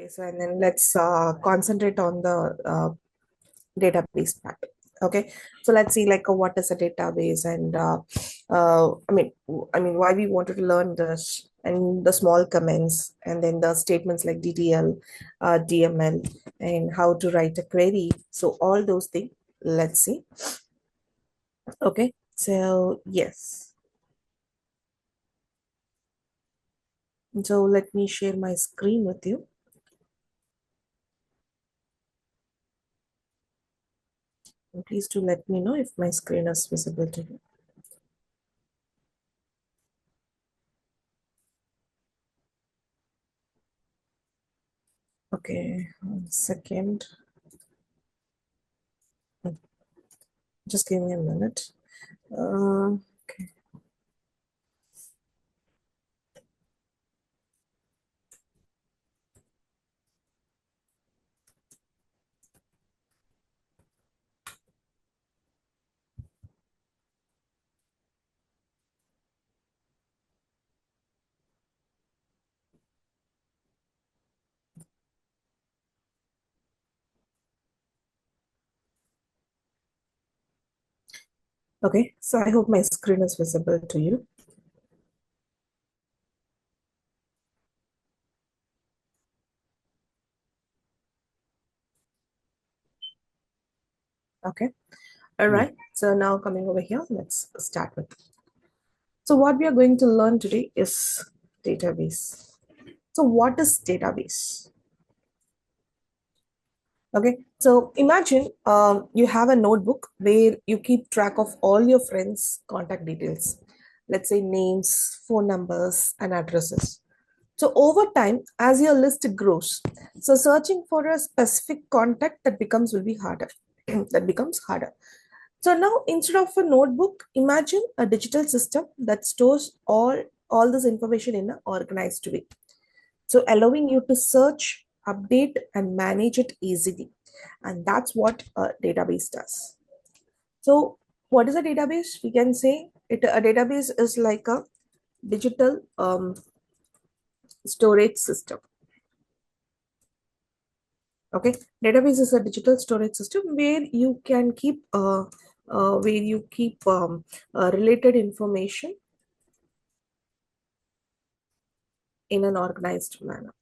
Okay, so and then let's concentrate on the database part. Okay, so let's see like what is a database and I mean why we wanted to learn this and the small comments and then the statements like DTL, DML, and how to write a query. So all those things. Let's see. Okay, so yes. So let me share my screen with you. And please do let me know if my screen is visible to you. Okay, 1 second. Just give me a minute. Okay. Okay, so I hope my screen is visible to you. Okay, all right. So now coming over here, let's start with it. So what we are going to learn today is database. So what is database? Okay, so imagine you have a notebook where you keep track of all your friends' contact details. Let's say names, phone numbers, and addresses. So over time, as your list grows, so searching for a specific contact that becomes will be harder. That becomes harder. So now instead of a notebook, imagine a digital system that stores all this information in an organized way. So allowing you to search, update, and manage it easily. And that's what a database does. So what is a database? We can say a database is like a digital storage system. Okay, database is a digital storage system where you can keep related information in an organized manner.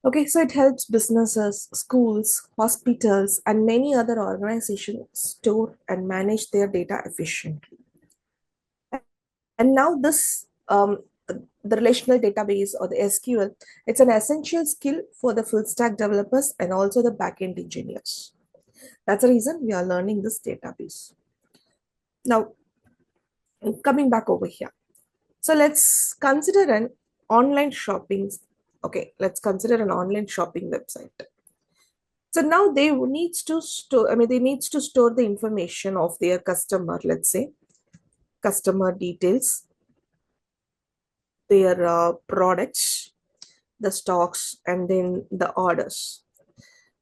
Okay, so it helps businesses, schools, hospitals, and many other organizations store and manage their data efficiently. And now the relational database or the SQL, it's an essential skill for the full stack developers and also the backend engineers. That's the reason we are learning this database. Now, coming back over here. So let's consider an online shopping. Okay, let's consider an online shopping website. So now they needs to store, they needs to store the information of their customer, let's say, customer details, their products, the stocks, and then the orders.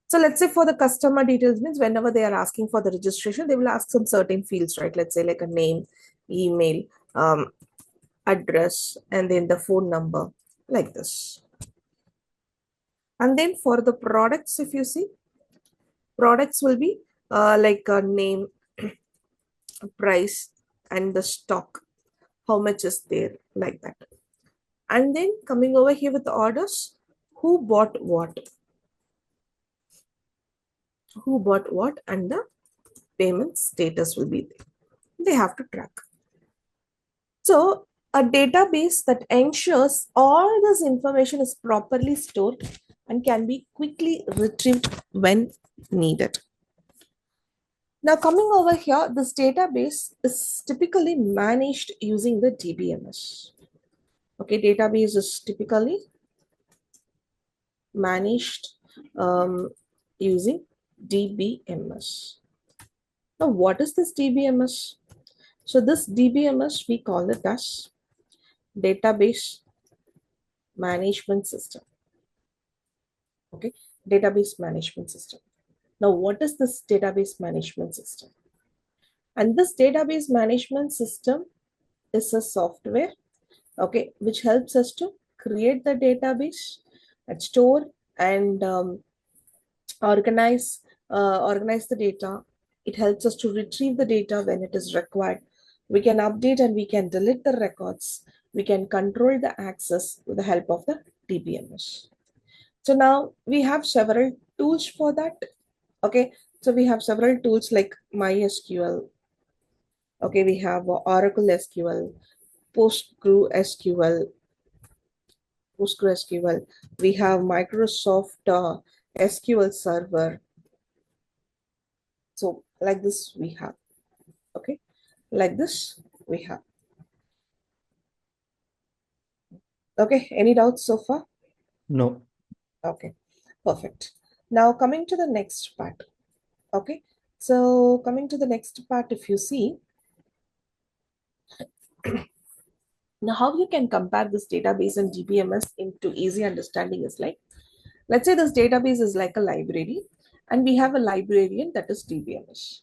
So let's say for the customer details means whenever they are asking for the registration, they will ask some certain fields, right? Let's say like a name, email, address, and then the phone number, like this. And then for the products, if you see, products will be like a name, price, and the stock, how much is there, like that. And then coming over here with the orders, who bought what, and the payment status will be there. They have to track. So a database that ensures all this information is properly stored and can be quickly retrieved when needed. Now coming over here, this database is typically managed using the DBMS. Okay, database is typically managed using DBMS. Now what is this DBMS? So this DBMS, we call it as database management system. Okay, database management system. Now what is this database management system? And this database management system is a software okay, which helps us to create the database and store and organize organize the data. It helps us to retrieve the data when it is required. We can update and we can delete the records. We can control the access with the help of the DBMS. So now we have several tools for that. Okay, so we have several tools like MySQL. Okay, we have Oracle SQL, PostgreSQL, PostgreSQL. We have Microsoft SQL Server. So like this we have. Okay, like this we have. Okay, any doubts so far? No. Okay, perfect. Now coming to the next part. Okay, so coming to the next part, if you see, now how you can compare this database and DBMS into easy understanding is like, let's say this database is like a library and we have a librarian, that is DBMS.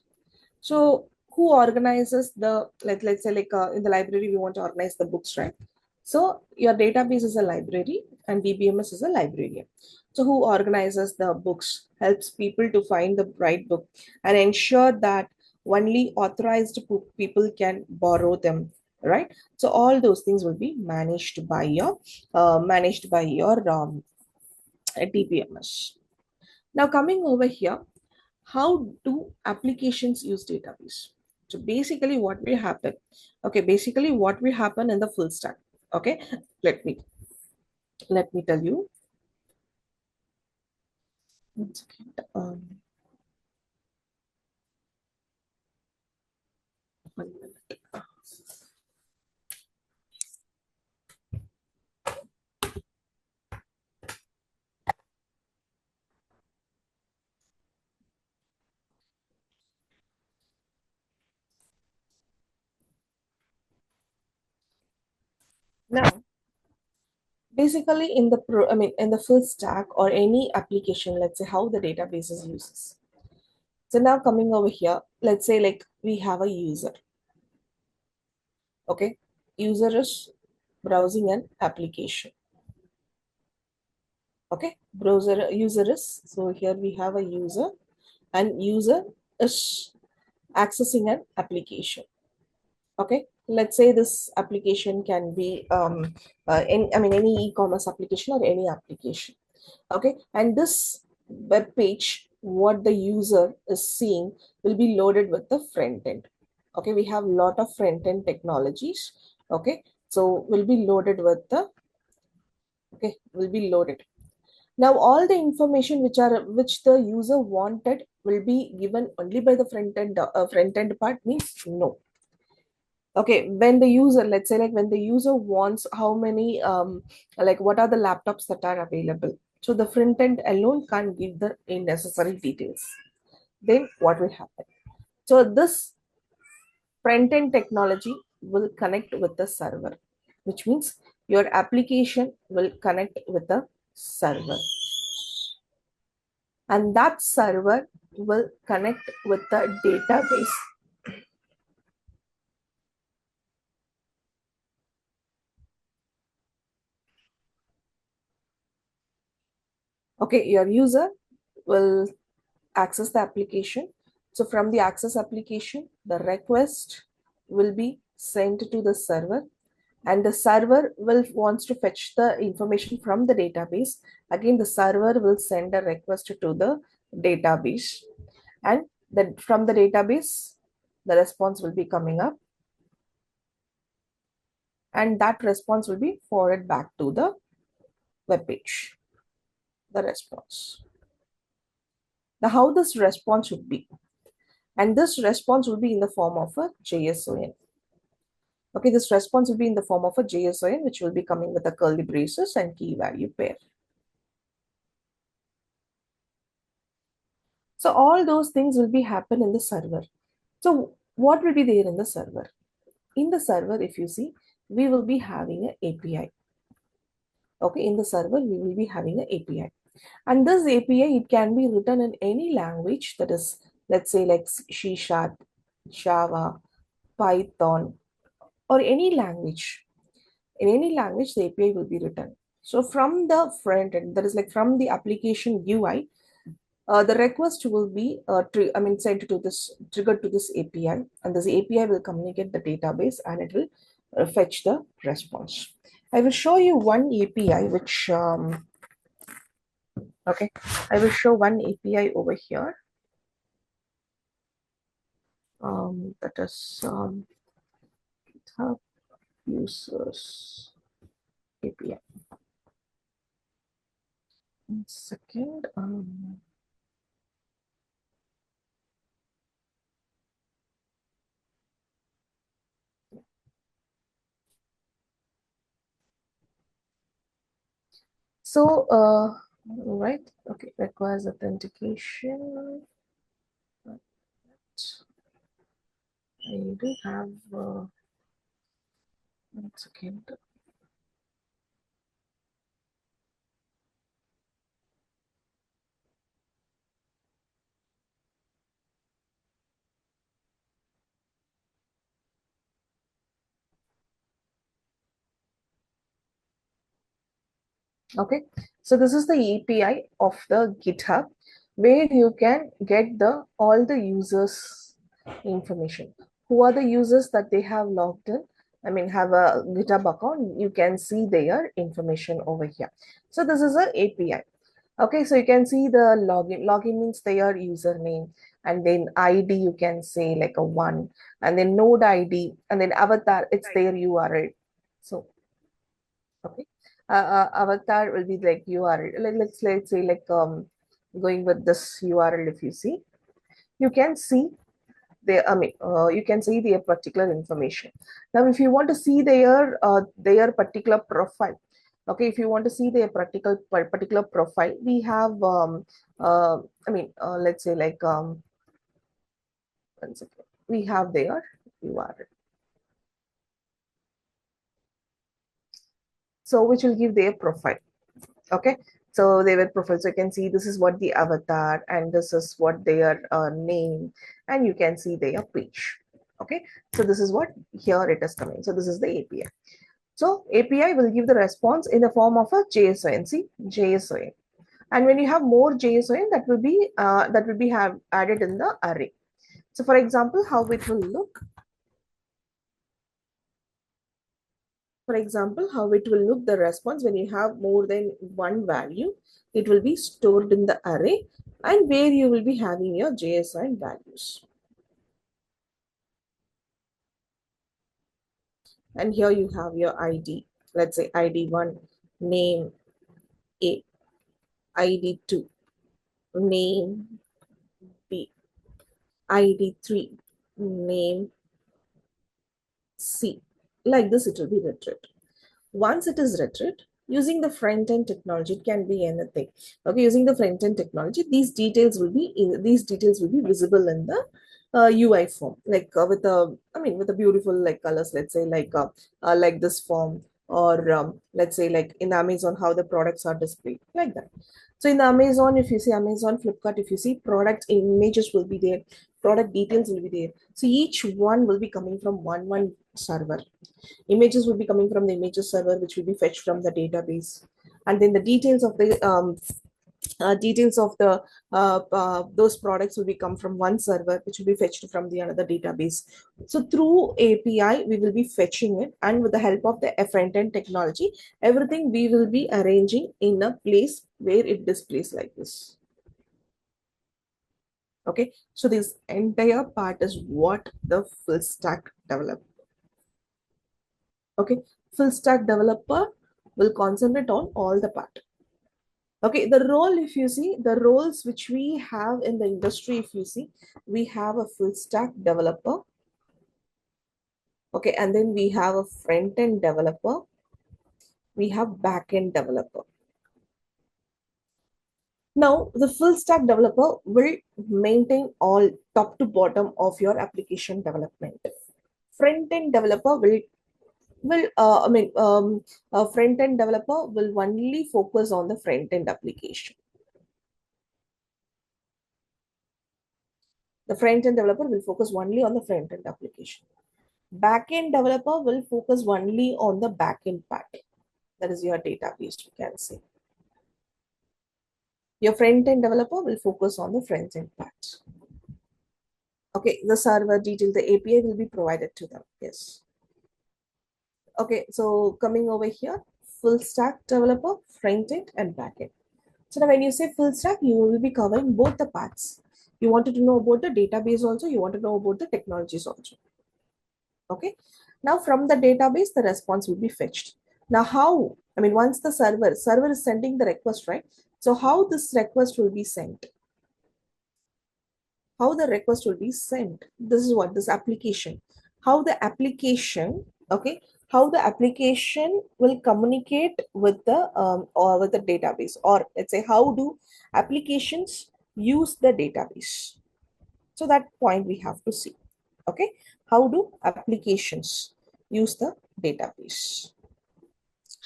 So who organizes the, let's say like in the library, we want to organize the books, right? So your database is a library and DBMS is a librarian. So who organizes the books, helps people to find the right book and ensure that only authorized people can borrow them, right? So all those things will be managed by your DBMS. Now coming over here, how do applications use database? So basically what will happen, okay, basically what will happen in the full stack, okay, let me tell you. One second. One minute. Now basically in the in the full stack or any application, let's say how the database is uses. So now coming over here, let's say like we have a user, okay, user is browsing an application. Okay, browser user is, so here we have a user and user is accessing an application. Okay, let's say this application can be any e-commerce application or any application. Okay, and this web page, what the user is seeing, will be loaded with the front end. Okay, we have a lot of front end technologies. Okay, so will be loaded with the, okay, will be loaded. Now all the information which the user wanted will be given only by the front end part, means no. Okay, when the user, let's say like when the user wants how many like what are the laptops that are available, so the front end alone can't give the necessary details. Then what will happen? So this front end technology will connect with the server, which means your application will connect with the server, and that server will connect with the database. Okay, your user will access the application. So from the access application, the request will be sent to the server, and the server will wants to fetch the information from the database. Again, the server will send a request to the database, and then from the database, the response will be coming up, and that response will be forwarded back to the web page. The response. Now, how this response would be? And this response will be in the form of a JSON. Okay, this response will be in the form of a JSON, which will be coming with a curly braces and key value pair. So all those things will be happen in the server. So what will be there in the server? In the server, if you see, we will be having an API. Okay, in the server, we will be having an API. And this API, it can be written in any language, that is, let's say like C Sharp, Java, Python, or any language. In any language, the API will be written. So from the front end, that is like from the application UI, the request will be sent to this triggered to this API, and this API will communicate the database and it will fetch the response. I will show you one API which okay, I will show one API over here. That is GitHub users API. One second. Right, okay, requires authentication. I do have one second. Okay, so this is the API of the GitHub where you can get the all the users information. Who are the users that they have logged in? I mean, have a GitHub account. You can see their information over here. So this is a API. Okay, so you can see the login. Login means their username, and then ID you can say like a one, and then node ID, and then avatar. It's their URL. So okay, avatar will be like URL. Like let's say like going with this URL. If you see, you can see you can see their particular information. Now, if you want to see their particular profile, okay, if you want to see their particular profile, we have let's say like one second, we have their URL. So which will give their profile. Okay, so they were profile, so you can see this is what the avatar and this is what their name, and you can see their page. Okay, so this is what here it is coming. So this is the API. So API will give the response in the form of a JSON. See, JSON, and when you have more JSON, that will be have added in the array. So for example, how it will look. For example, how it will look, the response when you have more than one value, it will be stored in the array and where you will be having your JSON values. And here you have your ID. Let's say ID1, name A, ID2, name B, ID3, name C. Like this, it will be retrieved. Once it is retrieved, using the front-end technology, it can be anything. Okay, using the front-end technology, these details will be visible in the UI form, like with a, with a beautiful like colors. Let's say like this form, or let's say like in Amazon, how the products are displayed, like that. So in the Amazon, if you see Amazon, Flipkart, if you see product images will be there, product details will be there. So each one will be coming from one server. Images will be coming from the images server, which will be fetched from the database, and then the details of the those products will be come from one server, which will be fetched from the another database. So through API, we will be fetching it, and with the help of the front-end technology, everything we will be arranging in a place where it displays like this. Okay, so this entire part is what the full stack developer. Okay, full stack developer will concentrate on all the part. Okay, the role, if you see, the roles which we have in the industry, if you see, we have a full stack developer. Okay, and then we have a front end developer. We have back end developer. Now, the full stack developer will maintain all top to bottom of your application development. Front end developer will front end developer will only focus on the front end application. The front end developer will focus only on the front end application. Backend developer will focus only on the backend part. That is your database, you can say. Your front-end developer will focus on the front-end part. Okay, the server detail, the API will be provided to them. Yes. Okay, so coming over here, full stack developer, front-end and backend. So now when you say full stack, you will be covering both the parts. You wanted to know about the database also, you want to know about the technologies also. Okay. Now from the database, the response will be fetched. Now how, I mean, once the server is sending the request, right? So how this request will be sent? How the request will be sent? This is what this application. How the application, okay, how the application will communicate with the or with the database, or let's say how do applications use the database? So that point we have to see. Okay, how do applications use the database?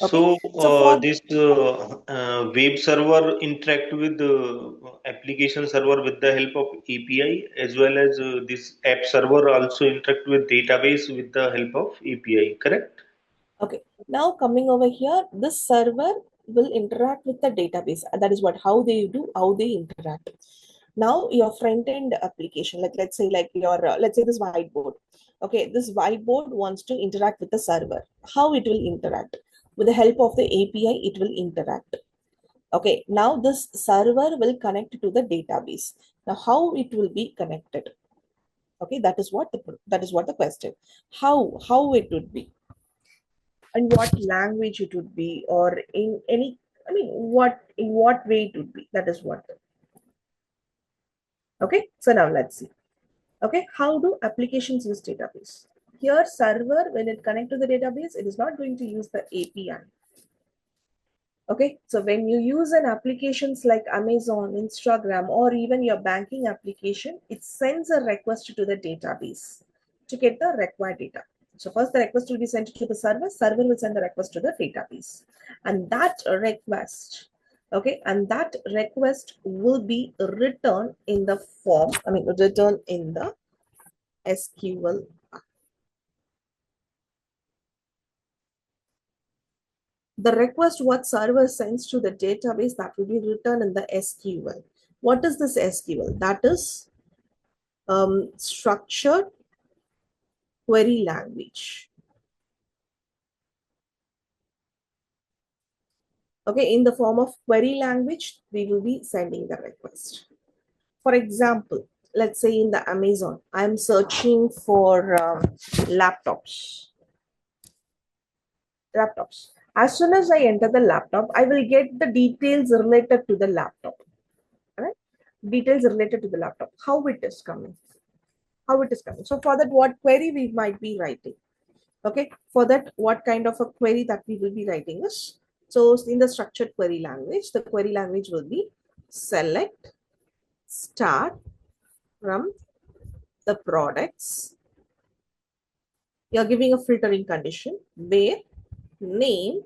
Okay, So so for this web server interact with the application server with the help of API, as well as this app server also interact with database with the help of API. Correct? okay, now coming over here, this server will interact with the database. That is what how they do, how they interact. Now your front end application, like let's say like your let's say this whiteboard. Okay, this whiteboard wants to interact with the server. How it will interact? With the help of the API, it will interact. Okay, now this server will connect to the database. Now how it will be connected? Okay, that is what the question. How it would be, and what language it would be, or in any, I mean, what in what way it would be. That is what. Okay, so now let's see. Okay, how do applications use database? Here, server, when it connect to the database, it is not going to use the API. Okay, so when you use an applications like Amazon, Instagram, or even your banking application, it sends a request to the database to get the required data. So first the request will be sent to the server will send the request to the database. And that request, okay, and that request will be returned in the form, I mean, returned in the SQL. The request what server sends to the database, that will be written in the SQL. What is this SQL? That is structured query language. Okay, in the form of query language, we will be sending the request. For example, let's say in the Amazon, I'm searching for laptops. Laptops. As soon as I enter the laptop, I will get the details related to the laptop. Right? Details related to the laptop. How it is coming. How it is coming. So for that, what query we might be writing. Okay. For that, what kind of a query that we will be writing is. So in the structured query language, the query language will be select start from the products. You're giving a filtering condition where name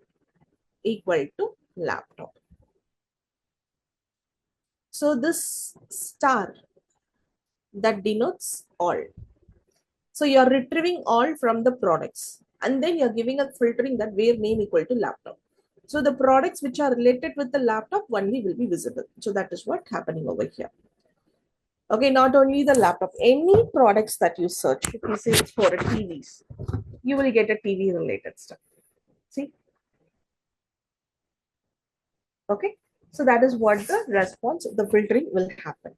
equal to laptop. So this star that denotes all. So you're retrieving all from the products, and then you're giving a filtering that where name equal to laptop. So the products which are related with the laptop only will be visible. So that is what happening over here. Okay, not only the laptop, any products that you search, if you say it's for a TVs, you will get a TV related stuff. See? Okay. So that is what the response, the filtering will happen.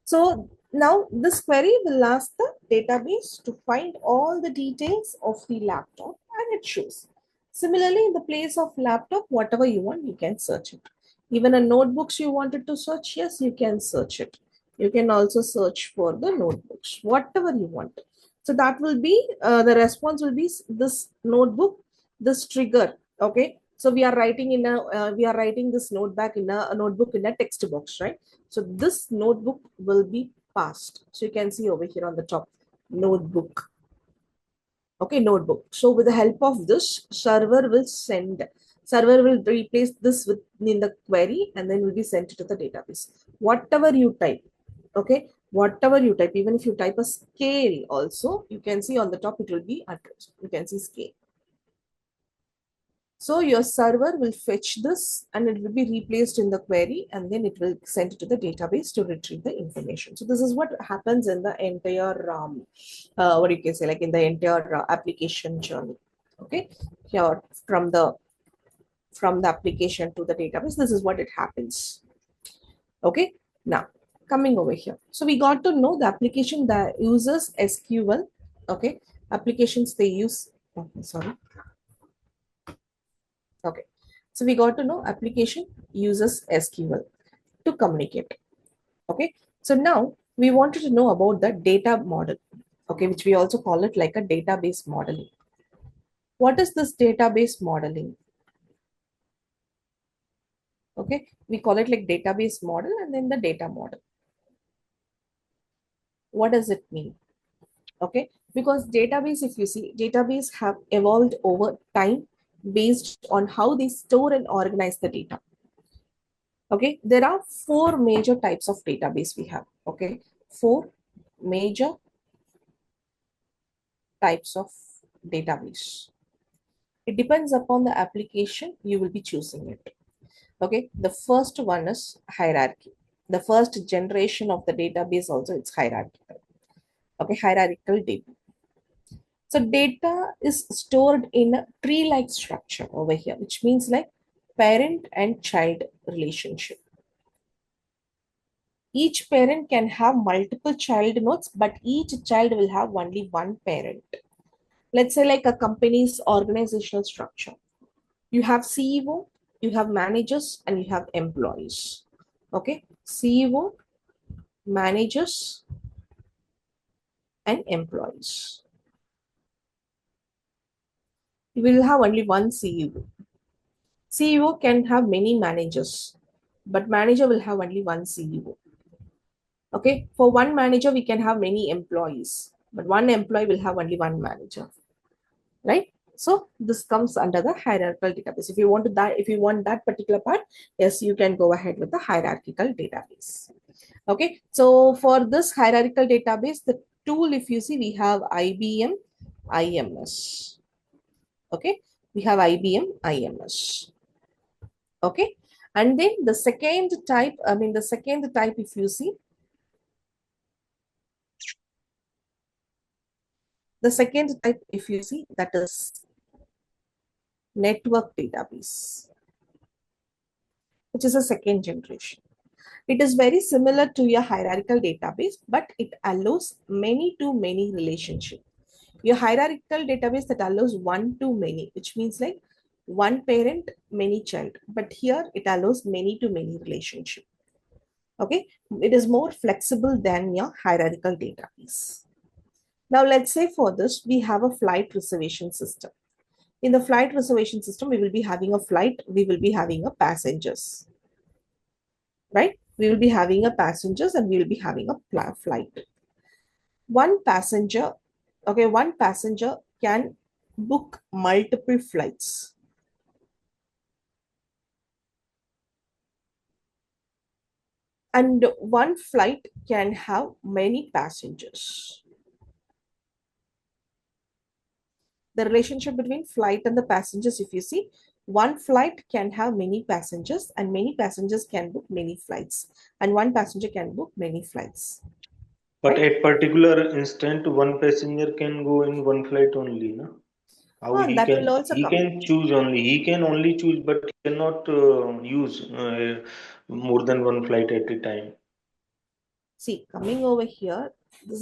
So now this query will ask the database to find all the details of the laptop, and it shows. Similarly, in the place of laptop, whatever you want, you can search it. Even a notebooks you wanted to search, yes, you can search it. You can also search for the notebooks, whatever you want. So that will be, the response will be this notebook, this trigger, okay? So we are writing in a, we are writing this notebook in a notebook in a text box, right? So this notebook will be passed. So you can see over here on the top, notebook. Okay, notebook. So with the help of this, server will replace this within the query and then will be sent to the database. Whatever you type, okay, Whatever you type, even if you type a scale also, you can see on the top it will be addressed. You can see scale. So your server will fetch this and it will be replaced in the query, and then it will send it to the database to retrieve the information. So this is what happens in the entire, what you can say, like in the entire application journey. Okay, here from the application to the database, this is what it happens. Okay, now coming over here. So we got to know the application that uses SQL. Okay, applications they use, oh, sorry. Okay, so we got to know application uses SQL to communicate. Okay, so now we wanted to know about the data model, okay, which we also call it like a database modeling. What is this database modeling? Okay, we call it like database model and then the data model. What does it mean? Okay, because database, if you see, database have evolved over time based on how they store and organize the data. Okay, there are four major types of database we have. Okay, four major types of database. It depends upon the application you will be choosing it. Okay, the first one is hierarchy. The first generation of the database also it's hierarchical. Okay, hierarchical data. So data is stored in a tree-like structure over here, which means like parent and child relationship. Each parent can have multiple child nodes, but each child will have only one parent. Let's say like a company's organizational structure. You have CEO, you have managers, and you have employees. Okay, CEO, managers, and employees. You will have only one CEO. CEO can have many managers, but manager will have only one CEO. Okay, for one manager, we can have many employees, but one employee will have only one manager, right? So this comes under the hierarchical database. If you want to that, if you want that particular part, yes, you can go ahead with the hierarchical database. Okay, so for this hierarchical database, the tool, if you see, we have IBM IMS. Okay, we have IBM IMS. Okay, and then the second type, the second type, if you see, the second type, if you see, that is network database, which is a second generation. It is very similar to your hierarchical database, but it allows many to many relationship. Your hierarchical database that allows one to many, which means like one parent, many child. But here it allows many to many relationship. Okay, it is more flexible than your hierarchical database. Now let's say for this, we have a flight reservation system. In the flight reservation system, we will be having a flight, we will be having a passengers, right? We will be having a passengers and we will be having a flight. One passenger, okay, one passenger can book multiple flights. And one flight can have many passengers. The relationship between flight and the passengers, if you see, one flight can have many passengers and many passengers can book many flights. And one passenger can book many flights, But right? at particular instant, one passenger can go in one flight only, no? How And that will also he come. can choose only. He can only choose, but he cannot use more than one flight at a time. See, coming over here, this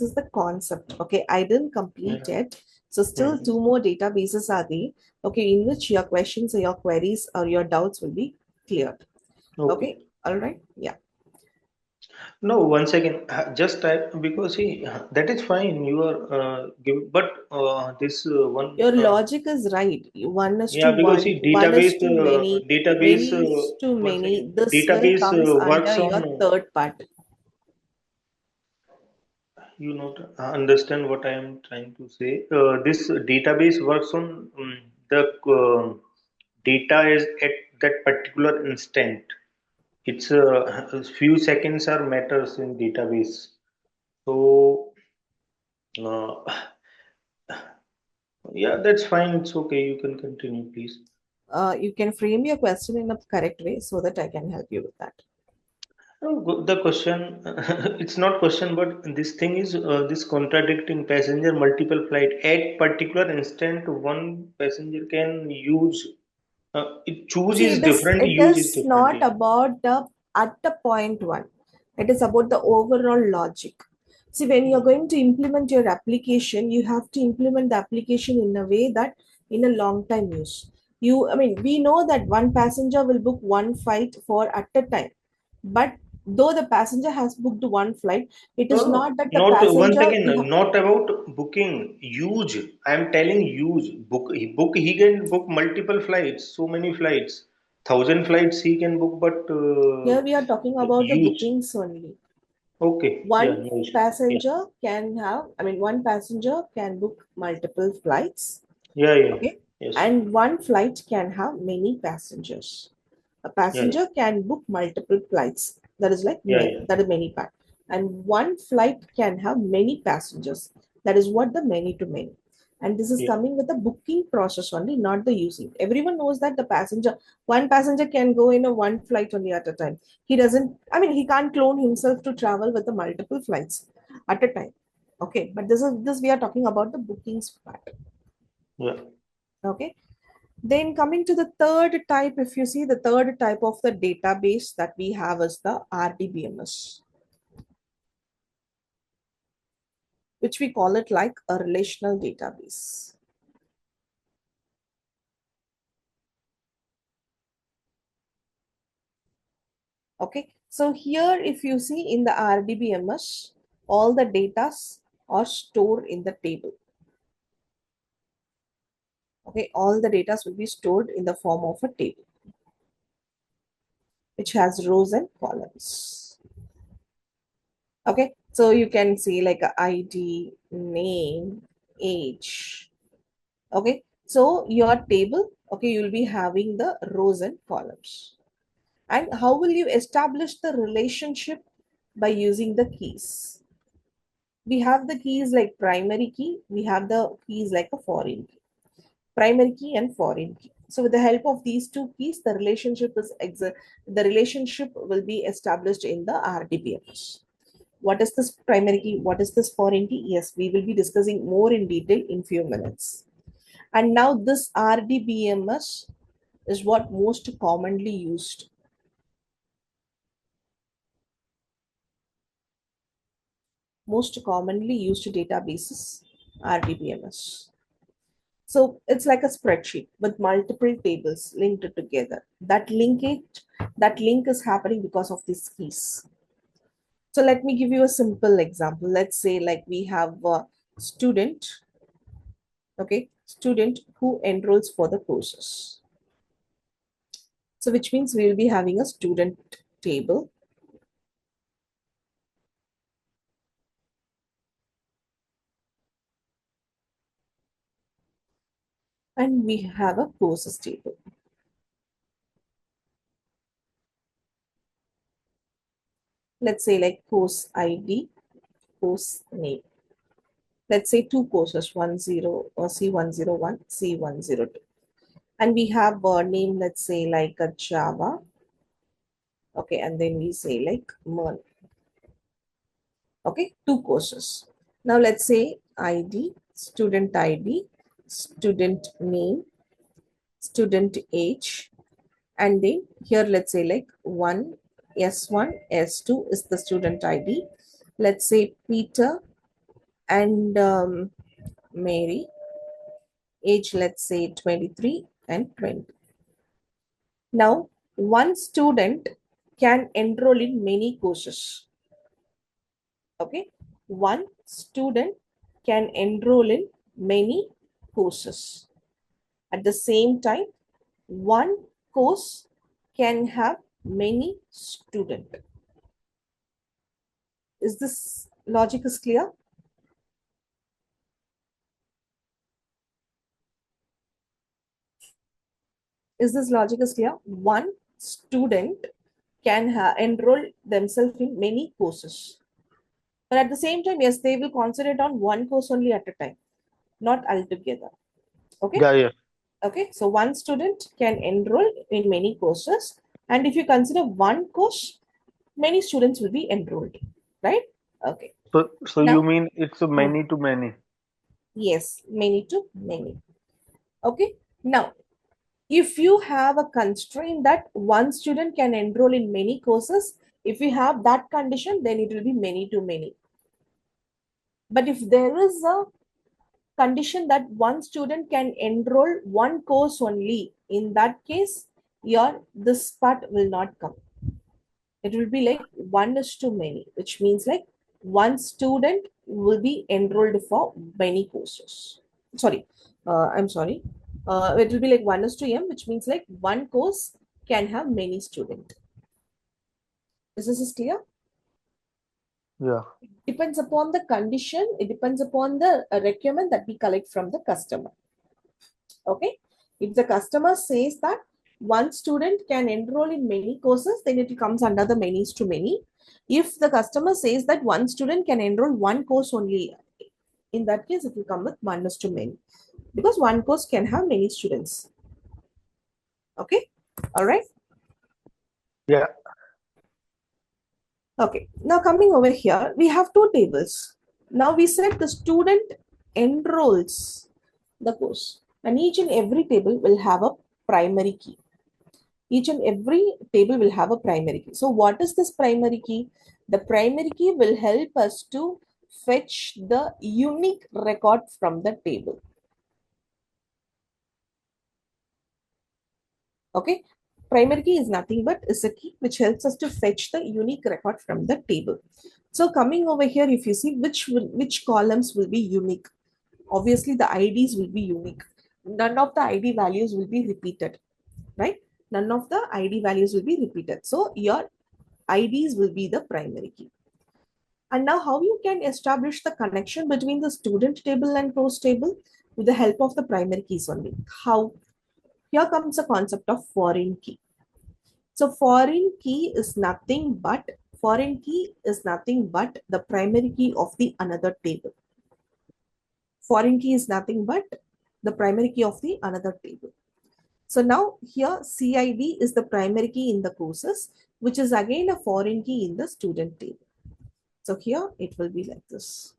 is the concept. Okay, I didn't complete Yeah. it. So still Hmm. two more databases are there. Okay, in which your questions or your queries or your doubts will be cleared. Okay. Okay, all right. Yeah. No, one second. Just type because he that is fine. You are but this one Your logic is right. One is to yeah, because one, see one is to many, database many is to one many. second, This will database comes under works your on third part. you not understand what I am trying to say. This database works on the data is at that particular instant. It's a few seconds are matters in database. So uh, yeah, that's fine. It's okay. You can continue, please. You can frame your question in a correct way so that I can help you with that. The question, it's not question, but this thing is this contradicting passenger multiple flight at particular instant. One passenger can use it. Choose See, is different. it Use is is different. not Yeah. about the at the point one. It is about the overall logic. See, when you're going to implement your application, you have to implement the application in a way that in a long time use. I mean, we know that one passenger will book one flight for at a time, but though the passenger has booked one flight, it No, is no, not that the not once passenger again. we have. Not about booking. Use. I am telling use. Book. Book. He can book multiple flights. So many flights. 1,000 flights he can book, but Here we are talking about the use. bookings only. Okay. Yeah. One No issue. Yeah. passenger can have, I mean, one passenger can book multiple flights, Yeah. Yeah. okay, Yes. and one flight can have many passengers. A Yeah. Yeah. passenger can book multiple flights, that is like Yeah. Yeah. that is many part, and one flight can have many passengers, that is what the many to many. And this is Yeah. coming with the booking process only, not the using. Everyone knows that the passenger, one passenger can go in a one flight only at a time. He doesn't, I mean, he can't clone himself to travel with the multiple flights at a time. Okay, but this we are talking about the bookings part. Yeah. Okay, then coming to the third type, if you see the third type of the database that we have is the RDBMS, which we call it like a relational database. Okay, so here if you see in the RDBMS, all the data are stored in the table. Okay, all the data will be stored in the form of a table, which has rows and columns. Okay, so you can see like a ID, name, age. Okay, so your table, okay, you'll be having the rows and columns. And how will you establish the relationship? By using the keys. We have the keys like primary key, we have the keys like a foreign key, primary key and foreign key. So with the help of these two keys, the relationship will be established in the RDBMS. What is this primary key? What is this foreign key? Yes, we will be discussing more in detail in few minutes. And now this RDBMS is what most commonly used. Most commonly used databases, RDBMS. So it's like a spreadsheet with multiple tables linked together. That link is happening because of these keys. So let me give you a simple example. Let's say like we have a student, okay, student who enrolls for the courses. So which means we will be having a student table, and we have a courses table. Let's say like course ID, course name. Let's say two courses, 10 or C101, C102. And we have a name, let's say like a Java. Okay, and then we say like Merl. Okay, two courses. Now let's say ID, student name, student age, and then here let's say like one S1, S2 is the student ID. Let's say Peter and Mary, age let's say 23 and 20. Now, one student can enroll in many courses. Okay, one student can enroll in many courses. At the same time, one course can have many students. Is this logic is clear? Is this logic is clear? One student can enroll themselves in many courses. But at the same time, yes, they will concentrate on one course only at a time, not altogether. Okay. Yeah, yeah. Okay. So one student can enroll in many courses. And if you consider one course, many students will be enrolled. Right? Okay. So you Now, mean it's a hmm, many to many? yes, many to many. Okay. Now, if you have a constraint that one student can enroll in many courses, if you have that condition, then it will be many to many. But if there is a condition that one student can enroll one course only, in that case, your this part will not come. It will be like one is to many, which means like one student will be enrolled for many courses. Sorry, I'm sorry. It will be like one is to m, which means like one course can have many students. Is this clear? Yeah. Depends upon the condition. It depends upon the requirement that we collect from the customer. Okay. If the customer says that one student can enroll in many courses, then it comes under the many to many. If the customer says that one student can enroll one course only, in that case, it will come with one is to many, because one course can have many students. Okay. All right. Yeah. Okay. Now coming over here, we have two tables. Now we said the student enrolls the course, and each and every table will have a primary key. Each and every table will have a primary key. So what is this primary key? The primary key will help us to fetch the unique record from the table. Okay. Primary key is nothing but is a key which helps us to fetch the unique record from the table. So coming over here, if you see which columns will be unique, obviously the IDs will be unique. None of the ID values will be repeated, right? None of the ID values will be repeated. So your IDs will be the primary key. And now how you can establish the connection between the student table and course table with the help of the primary keys only. How? Here comes the concept of foreign key. So foreign key is nothing but the primary key of the another table. Foreign key is nothing but the primary key of the another table. So now here CID is the primary key in the courses, which is again a foreign key in the student table. So here it will be like this.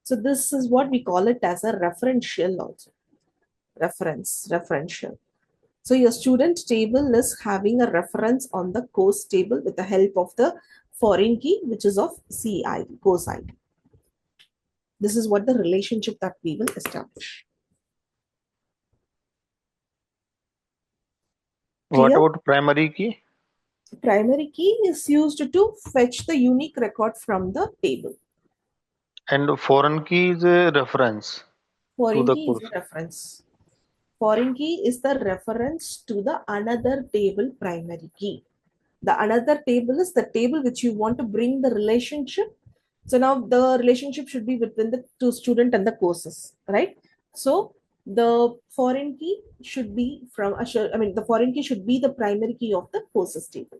So this is what we call it as a referential also. Referential. So your student table is having a reference on the course table with the help of the foreign key, which is of CID, course ID. This is what the relationship that we will establish. What Clear? about primary key? Primary key is used to fetch the unique record from the table. And foreign key is a reference to Foreign the key is the course. reference. Foreign key is the reference to the another table primary key. The another table is the table which you want to bring the relationship. So now the relationship should be between the two student and the courses, right? So the foreign key should be the foreign key should be the primary key of the courses table.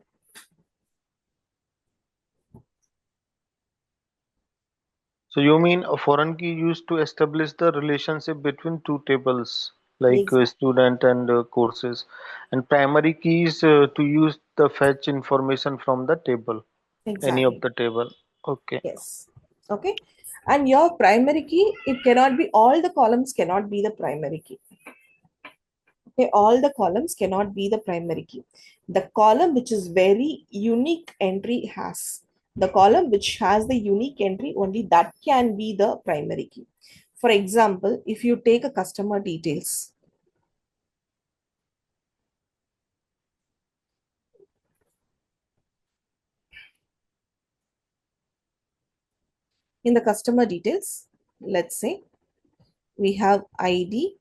So you mean a foreign key used to establish the relationship between two tables like Exactly. student and courses, and primary keys to use the fetch information from the table, any of Exactly. the table. Okay. Yes. Okay. And your primary key, it cannot be all the columns cannot be the primary key. Okay, all the columns cannot be the primary key. The column which is very unique entry has the column which has the unique entry, only that can be the primary key. For example, if you take a customer details, in the customer details, let's say we have ID,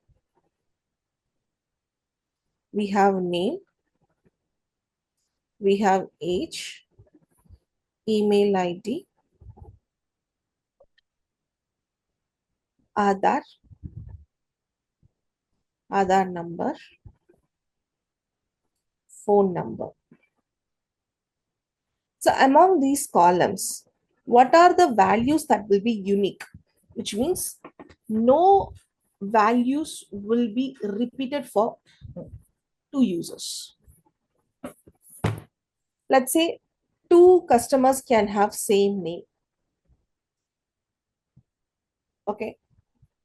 we have name, we have age, email ID, Aadhaar, Aadhaar number, phone number. So among these columns, what are the values that will be unique? Which means no values will be repeated for two users. Let's say two customers can have same name, okay,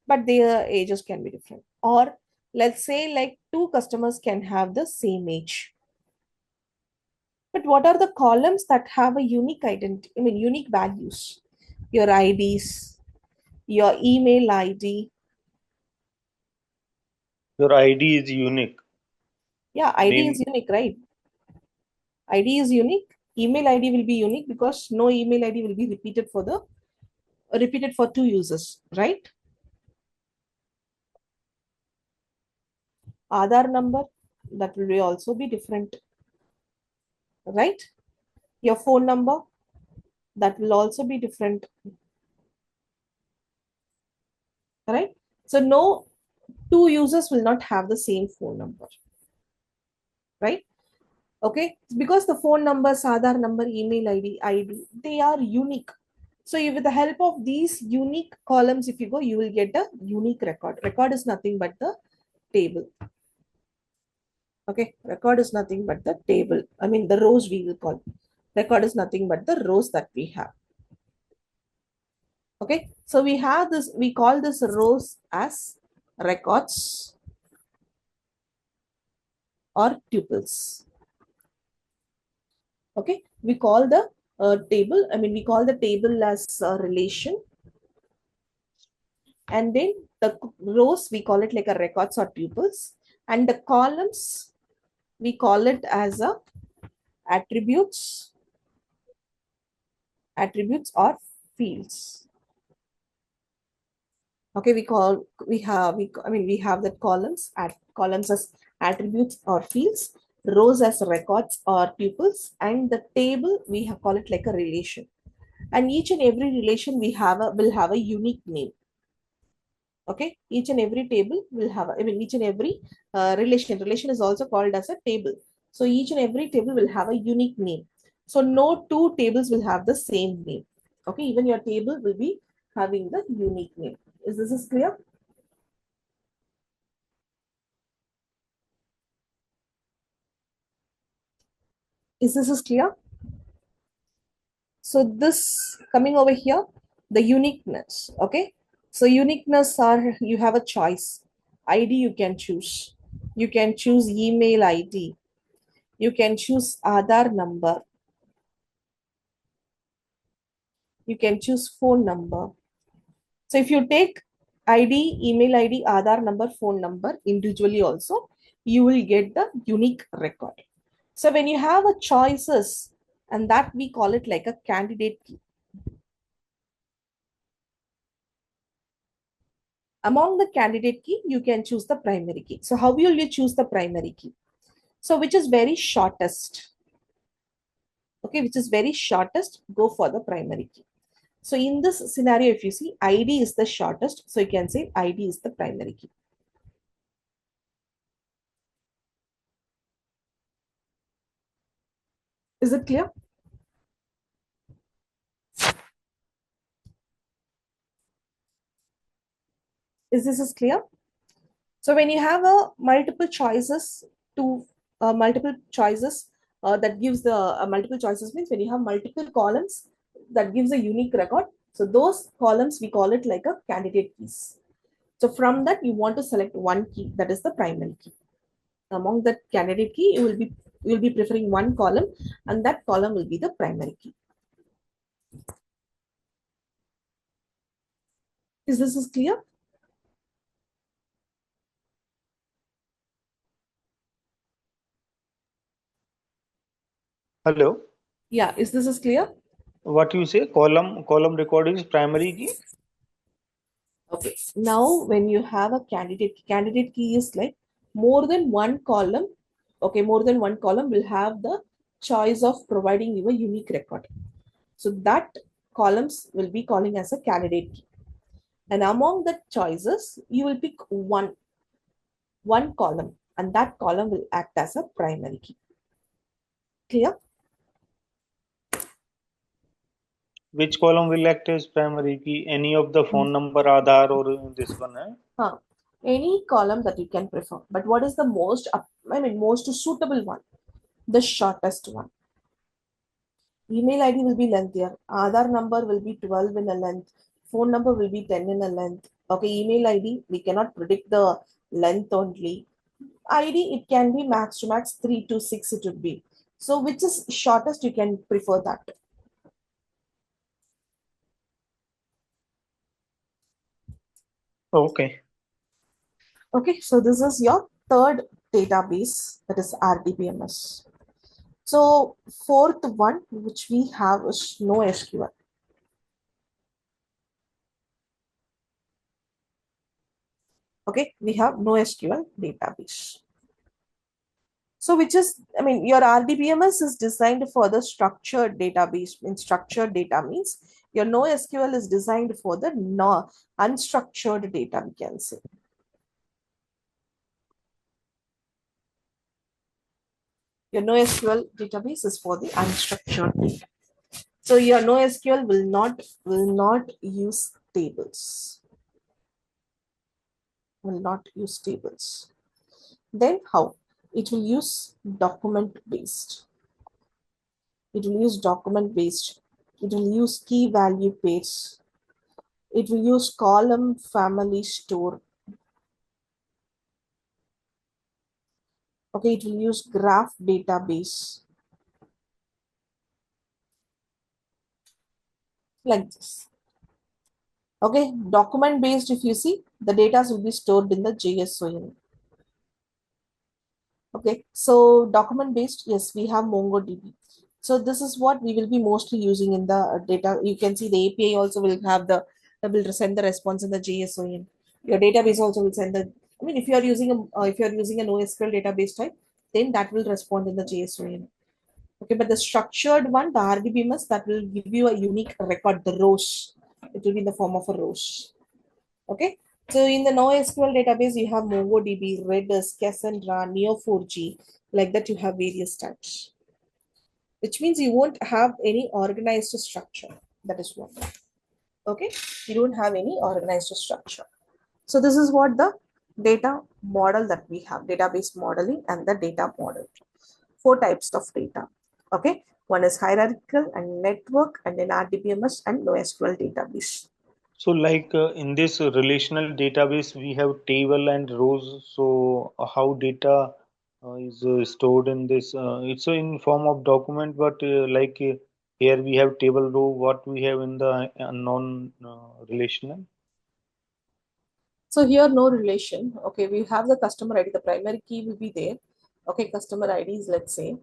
but their ages can be different. Or let's say like two customers can have the same age. But what are the columns that have a unique identity? I mean, unique values. Your IDs, your email ID. Your ID is unique. Yeah, ID is Name. unique, right? ID is unique. Email ID will be unique because no email ID will be repeated for two users, right? Aadhaar number, that will be also be different, right? Your phone number, that will also be different, right? So no two users will not have the same phone number, right? Okay, because the phone numbers, Aadhaar number, email ID, they are unique. So with the help of these unique columns, if you go, you will get a unique record. Record is nothing but the table. Okay, record is nothing but the table. I mean, the rows we will call. Record is nothing but the rows that we have. Okay, so we have this, we call this rows as records or tuples. Okay, we call the table, I mean, we call the table as a relation, and then the rows we call it like a records or tuples, and the columns we call it as a attributes, attributes or fields. Okay, we have that columns as attributes or fields, rows as records or tuples, and the table we have call it like a relation. And each and every relation we have will have a unique name. Okay, each and every table will have, I mean, each and every relation is also called as a table. So each and every table will have a unique name. So no two tables will have the same name. Okay, even your table will be having the unique name. Is this is clear? Is this is clear? So this coming over here, the uniqueness. Okay, so uniqueness are, you have a choice. ID you can choose. You can choose email ID. You can choose Aadhaar number. You can choose phone number. So if you take ID, email ID, Aadhaar number, phone number individually also, you will get the unique record. So when you have a choices, and that we call it like a candidate key. Among the candidate key, you can choose the primary key. So how will you choose the primary key? So which is very shortest? Okay, which is very shortest, go for the primary key. So in this scenario, if you see ID is the shortest, so you can say ID is the primary key. Is it clear? Is this is clear? So when you have a multiple choices to multiple choices that gives the multiple choices means when you have multiple columns that gives a unique record. So those columns we call it like a candidate keys. So from that you want to select one key, that is the primary key. Among that candidate key, you will be preferring one column, and that column will be the primary key. Is this is clear? Hello. Yeah, is this is clear? What you say? Column record is primary key. Okay. Now, when you have a candidate key is like more than one column. Okay, more than one column will have the choice of providing you a unique record. So that columns will be calling as a candidate key. And among the choices, you will pick one column, and that column will act as a primary key. Clear? Which column will act as primary key? Any of the phone number, Aadhaar, or this one? Any column that you can prefer. But what is the most, most suitable one? The shortest one. Email ID will be lengthier. Aadhaar number will be 12 in a length. Phone number will be 10 in a length. Okay, email ID, we cannot predict the length only. ID, it can be max to max 3 to 6 it would be. So which is shortest, you can prefer that. Okay. Okay, so this is your third database, that is RDBMS. So fourth one, which we have is NoSQL. Okay, we have NoSQL database. So which is, your RDBMS is designed for the structured database. In structured data means your NoSQL is designed for the unstructured data, we can say. Your NoSQL database is for the unstructured data. So your NoSQL will not use tables. Will not use tables. Then how? It will use document based. It will use document based. It will use key value pairs. It will use column family store. Okay, it will use graph database. Like this. Okay, document based, if you see, the data will be stored in the JSON. Okay, so document based, yes, we have MongoDB. So this is what we will be mostly using in the data. You can see the API also will have will send the response in the JSON. Your database also will send the. If you are using a NoSQL database type, then that will respond in the JSON. Okay, but the structured one, the RDBMS, that will give you a unique record, the rows. It will be in the form of a rows. Okay, so in the NoSQL database, you have MongoDB, Redis, Cassandra, Neo4j, like that you have various types, which means you won't have any organized structure. That is one. Okay, you don't have any organized structure. So this is what the data model that we have, database modeling and the data model. Four types of data. Okay, one is hierarchical and network, and then RDBMS and NoSQL database. So, like in this relational database, we have table and rows. So, how data is stored in this? It's in form of document, but here we have table row. What we have in the non-relational? So here no relation. Okay, we have the customer ID. The primary key will be there. Okay, customer IDs, let's say,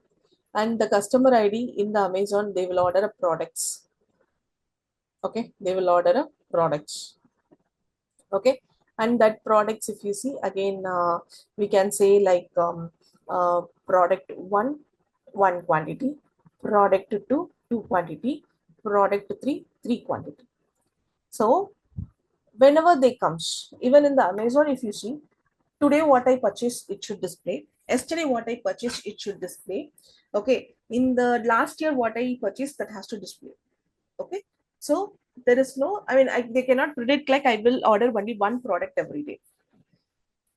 and the customer ID in the Amazon, they will order a products. Okay, they will order a products. Okay, and that products, if you see again, we can say like product one quantity, product two quantity, product three quantity. So whenever they comes, even in the Amazon, if you see, today what I purchased, it should display. Yesterday what I purchased, it should display. Okay, in the last year what I purchased, that has to display. Okay, so there is no, they cannot predict like I will order only one product every day.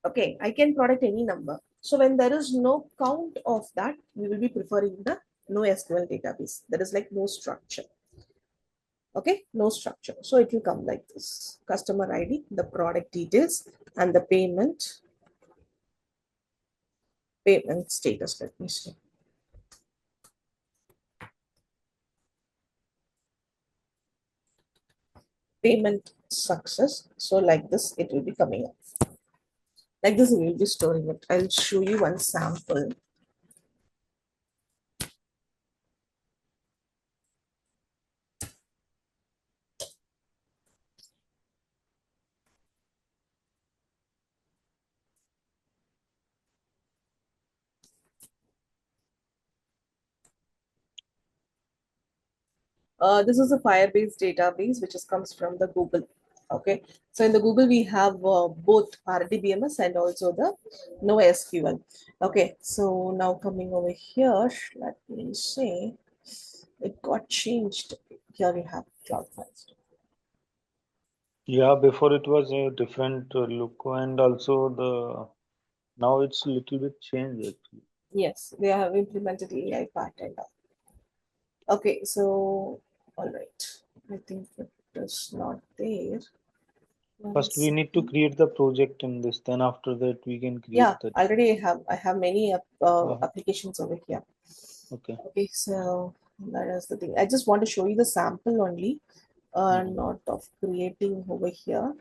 Okay, I can product any number. So when there is no count of that, we will be preferring the NoSQL database. There is like no structure. Okay, no structure. So it will come like this: customer ID, the product details, and the payment status. Let me see. Payment success. So like this, it will be coming up. Like this, we will be storing it. I'll show you one sample. This is a Firebase database, which is, comes from the Google. Okay, so in the Google, we have both RDBMS and also the NoSQL. Okay, so now coming over here, let me see, it got changed. Here we have cloud files. Yeah, before it was a different look, and also the now it's little bit changed actually. Yes, they have implemented AI part and all. Okay, so all right. I think it is not there. One First, we need to second. create the project in this. Then after that, we can Yeah, create that. already I have many Uh, applications over here. okay. Okay, so that is the thing. I just want to show you the sample only, Mhm. not of creating over here.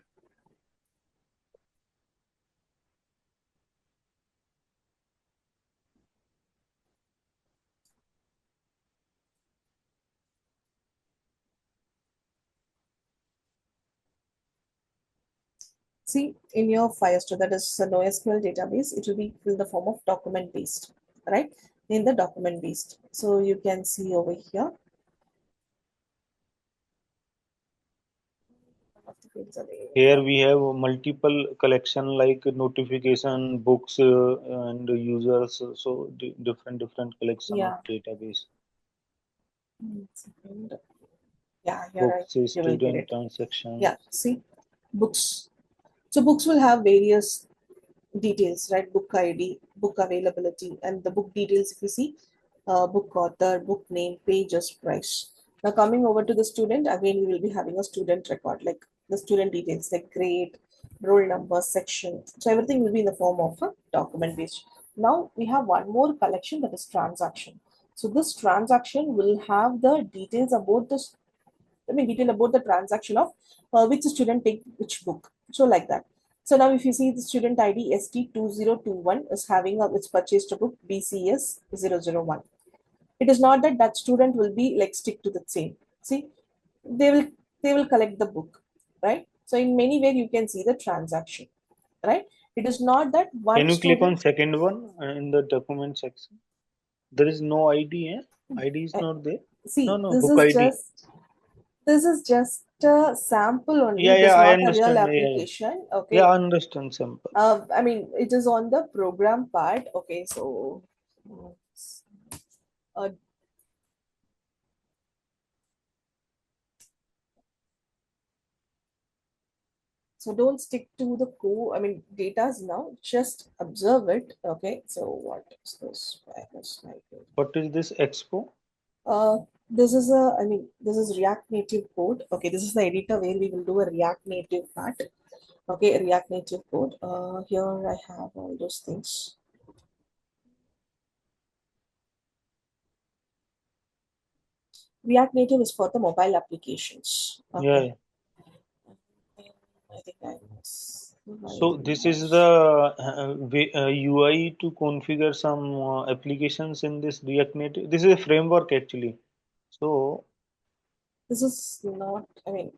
See, in your Firestore, that is a NoSQL database, it will be in the form of document based, right? In the document based. So you can see over here. Of the fields are there. Here we have multiple collection like notification, books, and users. So different collection of Yeah. database. One second. Yeah, you're right. Books, You will get student it. Yeah, transactions. see, books. So books will have various details, right? Book ID, book availability, and the book details. If you see, book author, book name, pages, price. Now coming over to the student, again we will be having a student record, like the student details, like grade, roll number, section. So everything will be in the form of a document based. Now we have one more collection, that is transaction. So this transaction will have the details about this. I mean, detail about the transaction of which student take which book. So like that. So now if you see the student ID ST2021 is having a which purchased a book BCS001. It is not that that student will be like stick to the same. See, they will they will collect the book, right? So in many ways you can see the transaction, right? It is not that Can one you click student. on second one in the document section? There is no ID, eh? ID is uh, not there. No, See, no, book ID. this is just a sample only. Yeah, It yeah, is I not a real understand. Yeah, yeah. application. Yeah, Okay. I understand simple. I mean, it is on the program part. Okay, so uh, so don't stick to the core. I mean, data's now. Just observe it. Okay, so what is this? Wireless library. What is this expo? Uh, this is a. I mean, this is React Native code. Okay, this is the editor where we will do a React Native part. Okay, React Native code. Here I have all those things. React Native is for the mobile applications. Yeah, Okay. yeah. I think I must. So this is the UI to configure some applications in this React Native. This is a framework actually. So This is not, I mean,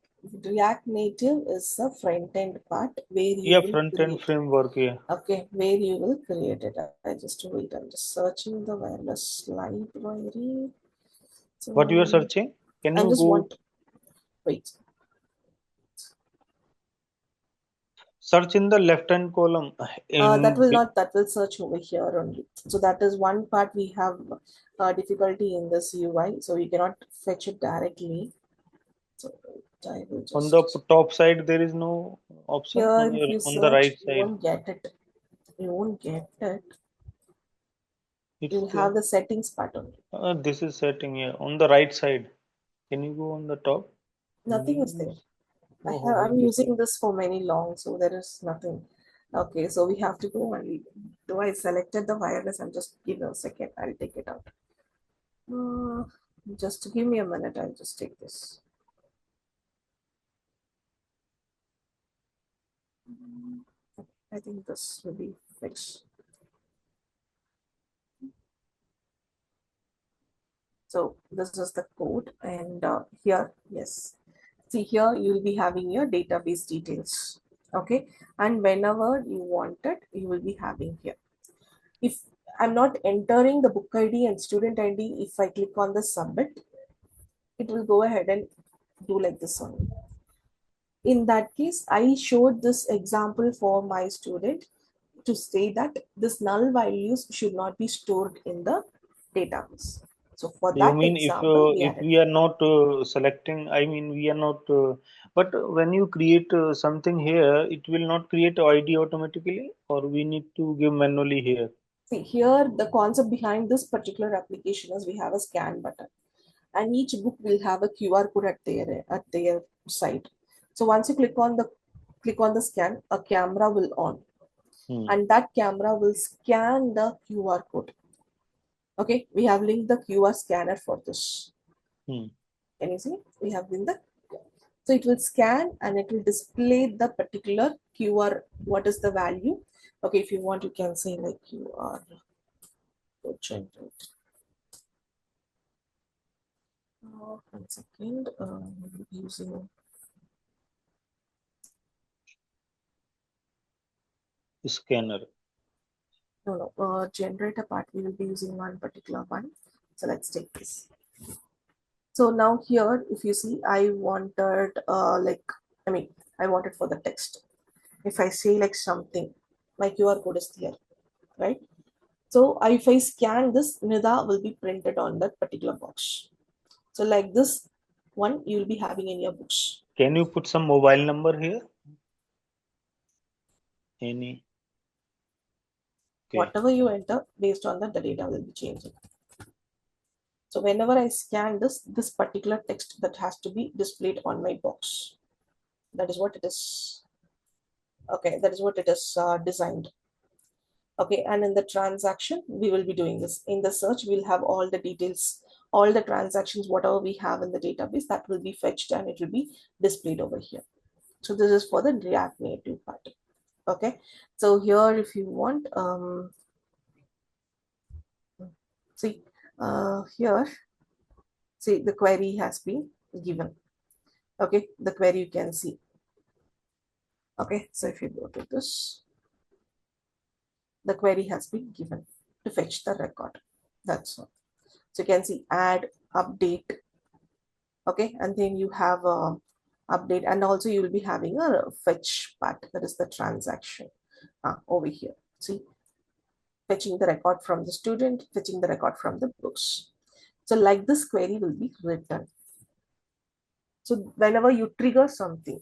React Native is the front end part where you yeah, will front end create. framework. Yeah. Okay, where you will create it. I just wait. I'm just searching the wireless library. What you are So searching? Can I'm you just go want wait. search in the left hand column That in will not. That will search over here only. So that is one part we have difficulty in this UI. So we cannot fetch it directly. So I will on the just top side there is no option here. If you on the search, right you side. won't get it. You won't get it. It's You'll there. have the settings part only. This is setting here on the right side. Can you go on the top? Nothing is there. Menus. Oh, I'm this is using this for many long, so there is nothing. Okay, so we have to go only. Do I selected the wireless? I'm just give me a second. I'll take it out. Uh, just give me a minute. I'll just take this. I think this will be fixed. So this is the code, and here, yes. See here, you will be having your database details. Okay, and whenever you want it, you will be having here. If I'm not entering the book ID and student ID, if I click on the submit, it will go ahead and do like this only. In that case, I showed this example for my student to say that this null values should not be stored in the database. So for You that mean example, we if added. we are not selecting, I mean we are not, but when you create something here, it will not create ID automatically, or we need to give manually here. See here, the concept behind this particular application is we have a scan button, and each book will have a QR code at their side. So once you click on the scan, a camera will on, Hmm. and that camera will scan the QR code. Okay, we have linked the QR scanner for this. Hmm. Can you see? We have linked the, so it will scan and it will display the particular QR. What is the value? Okay, if you want, you can say like QR generate. 1 second. We'll be using Scanner. generator part. We will be using one particular one. So let's take this. So now here, if you see, I wanted I wanted for the text. If I say like something, my QR code is here, right? So if I scan this, Nida will be printed on that particular box. So like this one, you will be having in your books. Can you put some mobile number here? Any? Okay. Whatever you enter, based on that, the data will be changing. So whenever I scan this particular text that has to be displayed on my box. That is what it is. Okay, that is what it is designed. Okay, and in the transaction, we will be doing this. In the search, we'll have all the details, all the transactions, whatever we have in the database, that will be fetched and it will be displayed over here. So this is for the React Native part. Okay, so here if you want, see here, see the query has been given. Okay, the query you can see. Okay, so if you go to this, the query has been given to fetch the record. That's all. So you can see add, update. Okay, and then you have a update, and also you will be having a fetch part, that is the transaction over here. See, fetching the record from the student, fetching the record from the books. So like this query will be written. So whenever you trigger something,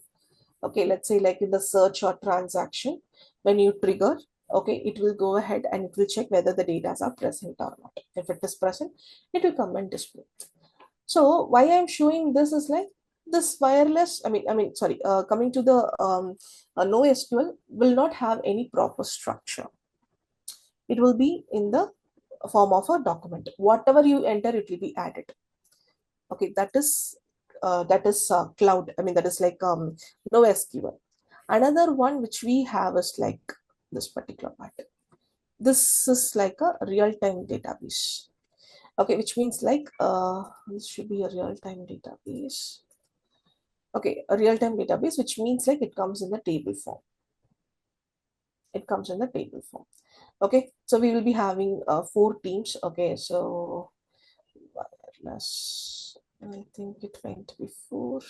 okay, let's say like in the search or transaction, when you trigger, okay, it will go ahead and it will check whether the data are present or not. If it is present, it will come and display. So why I'm showing this is like this wireless, sorry, coming to the NoSQL will not have any proper structure. It will be in the form of a document. Whatever you enter, it will be added. Okay, that is cloud. That is like NoSQL. Another one which we have is like this particular part. This is like a real-time database. Okay, which means like this should be a real-time database. Okay, a real-time database, which means like it comes in the table form. It comes in the table form. Okay, so we will be having 4 teams. Okay, so wireless, I think it went before.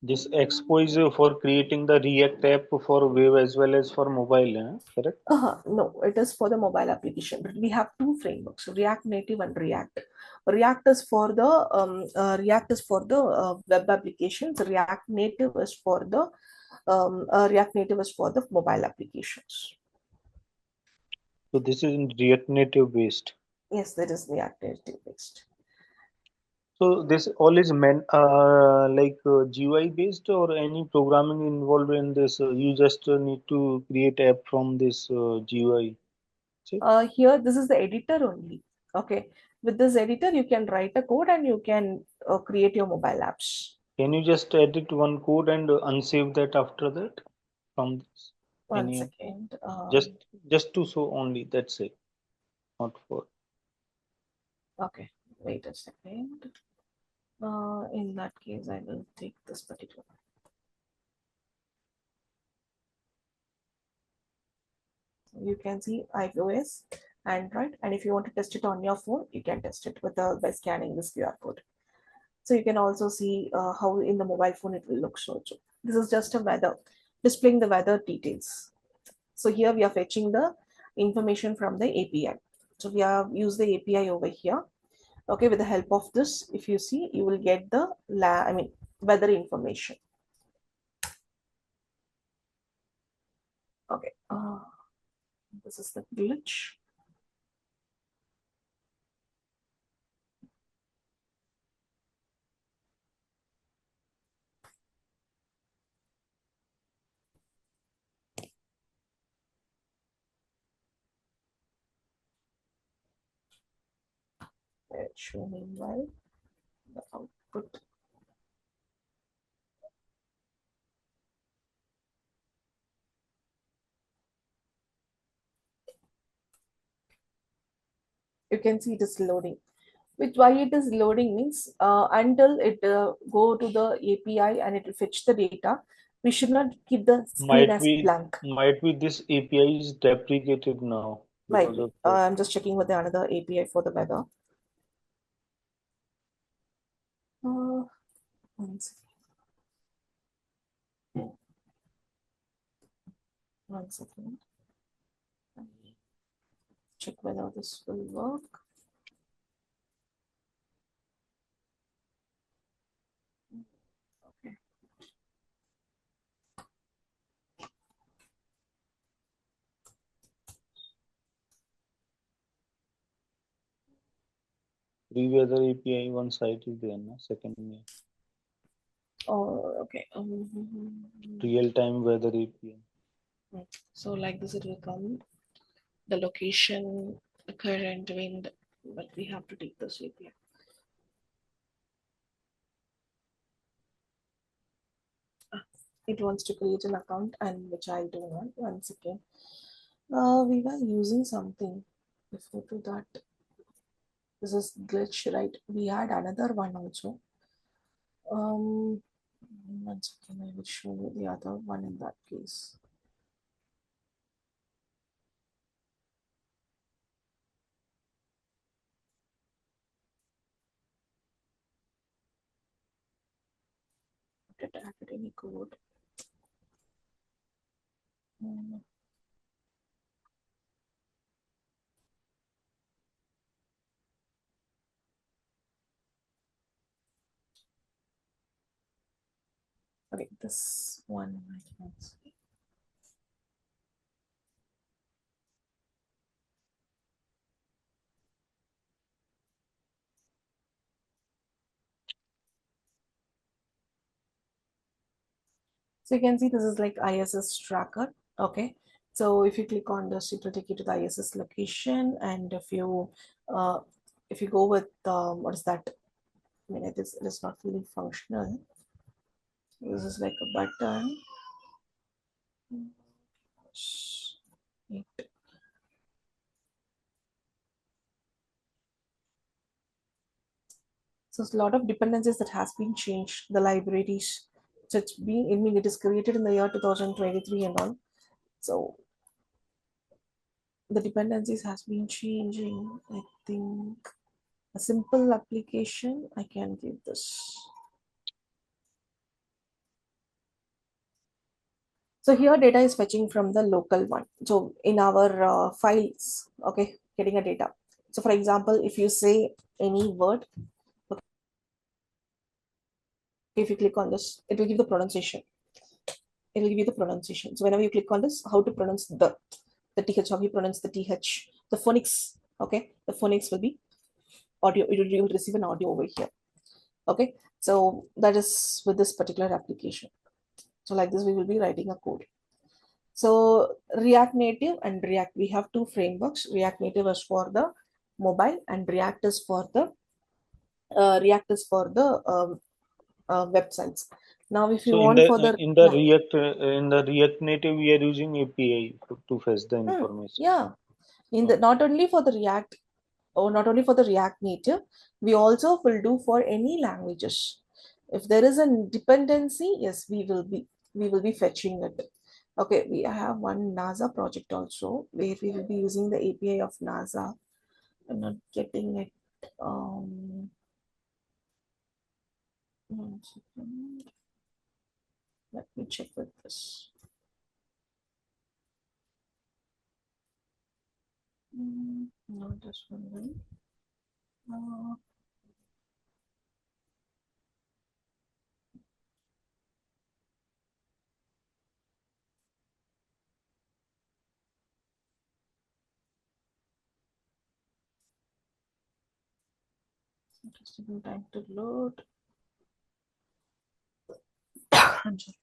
This Expo is for creating the React app for web as well as for mobile, correct? No, it is for the mobile application. But we have two frameworks: React Native and React. React is for the web applications. React Native is for the mobile applications. So this is in React Native based. Yes, that is React Native based. So this all is like GUI based or any programming involved in this? You just need to create app from this GUI. See? Here, this is the editor only. Okay, with this editor, you can write a code and you can create your mobile apps. Can you just edit one code and unsave that after that from this? One Any second. just just to show only, that's it, not for. Okay, wait a second. In that case, I will take this particular one. You can see iOS, Android, and if you want to test it on your phone, you can test it with by scanning this QR code. So you can also see how in the mobile phone it will look also. This is just a weather, displaying the weather details. So here we are fetching the information from the API. So we have used the API over here. Okay, with the help of this, if you see, you will get the weather information. Okay, this is the glitch. Showing well the output. You can see it is loading. Which why it is loading means until it go to the API and it will fetch the data, we should not keep the screen Might as be blank. might be this API is deprecated now Might because be. of that. I'm just checking with the another API for the weather. One second. One second. Let me check whether this will work. Okay. Pre-weather API one site is there, na? Second Oh, okay. real-time weather API. So like this, it will come the location, the current wind, but we have to take this API. It wants to create an account, and which I do not. One second. We were using something before to that. This is glitch, right? We had another one also. One second, I will show you the other one in that case. Data academy code. Okay, this one I can see. So you can see this is like ISS tracker. Okay. So if you click on this, it will take you to the ISS location. And if you go with what is that? I mean, it is not fully functional. This is like a button. So it's a lot of dependencies that has been changed. The libraries, so it's been, I mean, it is created in the year 2023 and all. So the dependencies has been changing. I think a simple application, I can give this. So here data is fetching from the local one. So in our files, okay, getting a data. So for example, if you say any word, okay, if you click on this, it will give the pronunciation. It will give you the pronunciation. So whenever you click on this, how to pronounce the th, how you pronounce the th, the phonics, okay, the phonics will be audio. You will receive an audio over here. Okay, so that is with this particular application. So like this, we will be writing a code. So React Native and React, we have two frameworks. React Native is for the mobile, and React is for the websites. Now, if you So want for the yeah, In the React Native we are using API to fetch the information. yeah, in the Okay. not only for the React or not only for the React Native, we also will do for any languages. If there is a dependency, yes, we will be fetching it. Okay, we have one NASA project also where we will be using the API of NASA. I'm not getting it. 1 second. Let me check with this. Not this one, right? Just taking time to load. I'm sorry.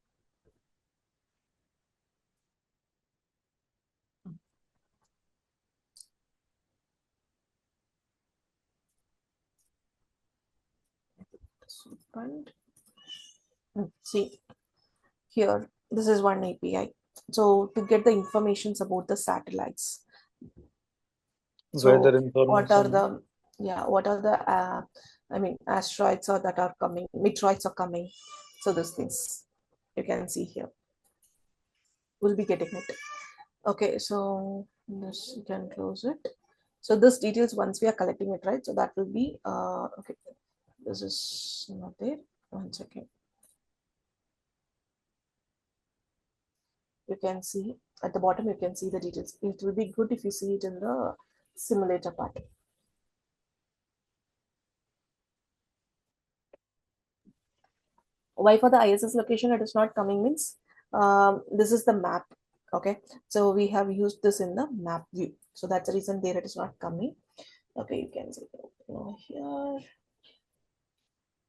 This opened. See here, this is one API. So to get the informations about the satellites. Weather So what are information. the what are the I mean asteroids or that are coming, meteorites are coming. So those things you can see here. We'll be getting it. Okay, so this you can close it. So this details once we are collecting it, right? So that will be okay. This is not there. 1 second. You can see at the bottom, you can see the details. It will be good if you see it in the simulator part. Why for the ISS location it is not coming means this is the map. Okay, so we have used this in the map view. So that's the reason there it is not coming. Okay, you can see over here.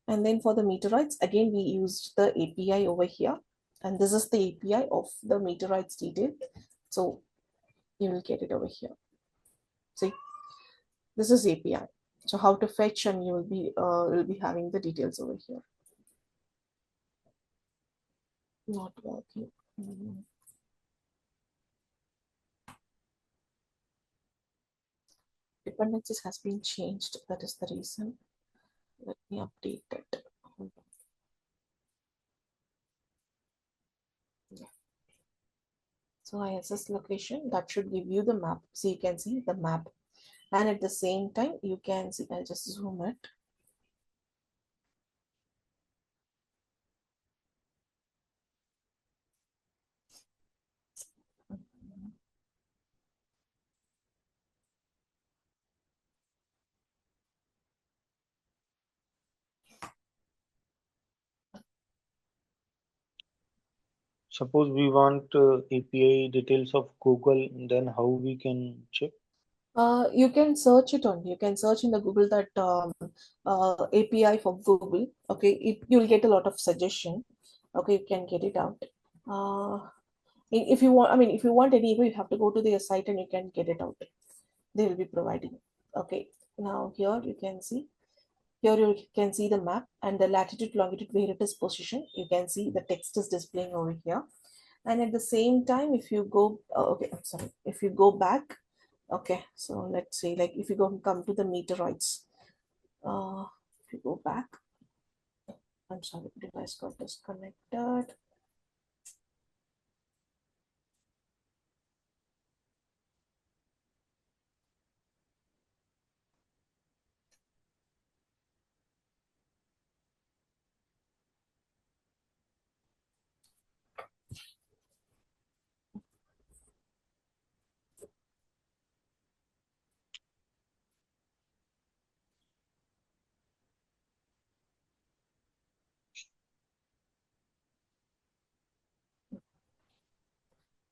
And then for the meteorites, again, we used the API over here. And this is the API of the meteorites detail. So you will get it over here. See, this is API. So how to fetch, and you will be having the details over here. Not working. Dependencies has been changed. That is the reason. Let me update it. Yeah. So ISS location, that should give you the map. So you can see the map. And at the same time, you can see, I'll just zoom it. Suppose we want API details of Google, then how we can check? You can search it on. You can search in the Google that API for Google. Okay, you'll get a lot of suggestion. Okay, you can get it out. If you want, I mean, if you want any, you have to go to their site and you can get it out. They will be providing. Okay, now here you can see. Here you can see the map and the latitude, longitude, where it is positioned. You can see the text is displaying over here. And at the same time, if you go, okay, I'm sorry, if you go back, okay, so let's say like if you come to the meteoroids, if you go back, I'm sorry, device got disconnected.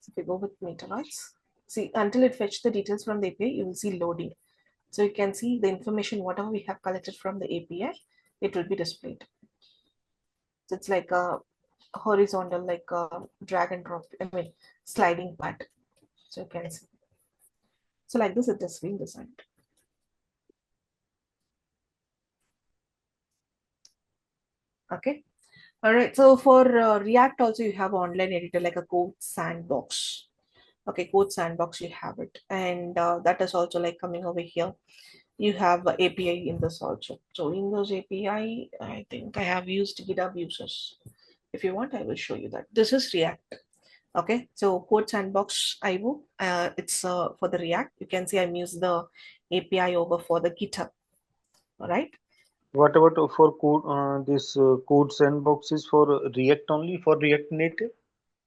So if you go with meteoroids, see until it fetch the details from the API, you will see loading. So you can see the information, whatever we have collected from the API, it will be displayed. So it's like a horizontal, like a drag and drop, I mean, sliding part. So you can see. So like this, it is being designed. Okay. All right. So for React also, you have online editor like a code sandbox. Okay, code sandbox, you have it. And that is also like coming over here. You have API in this also. So in those API, I think I have used GitHub users. If you want, I will show you that. This is React. Okay, so code sandbox IO, it's for the React. You can see I'm using the API over for the GitHub. All right. What about for code? This code sandbox is for React only for React Native.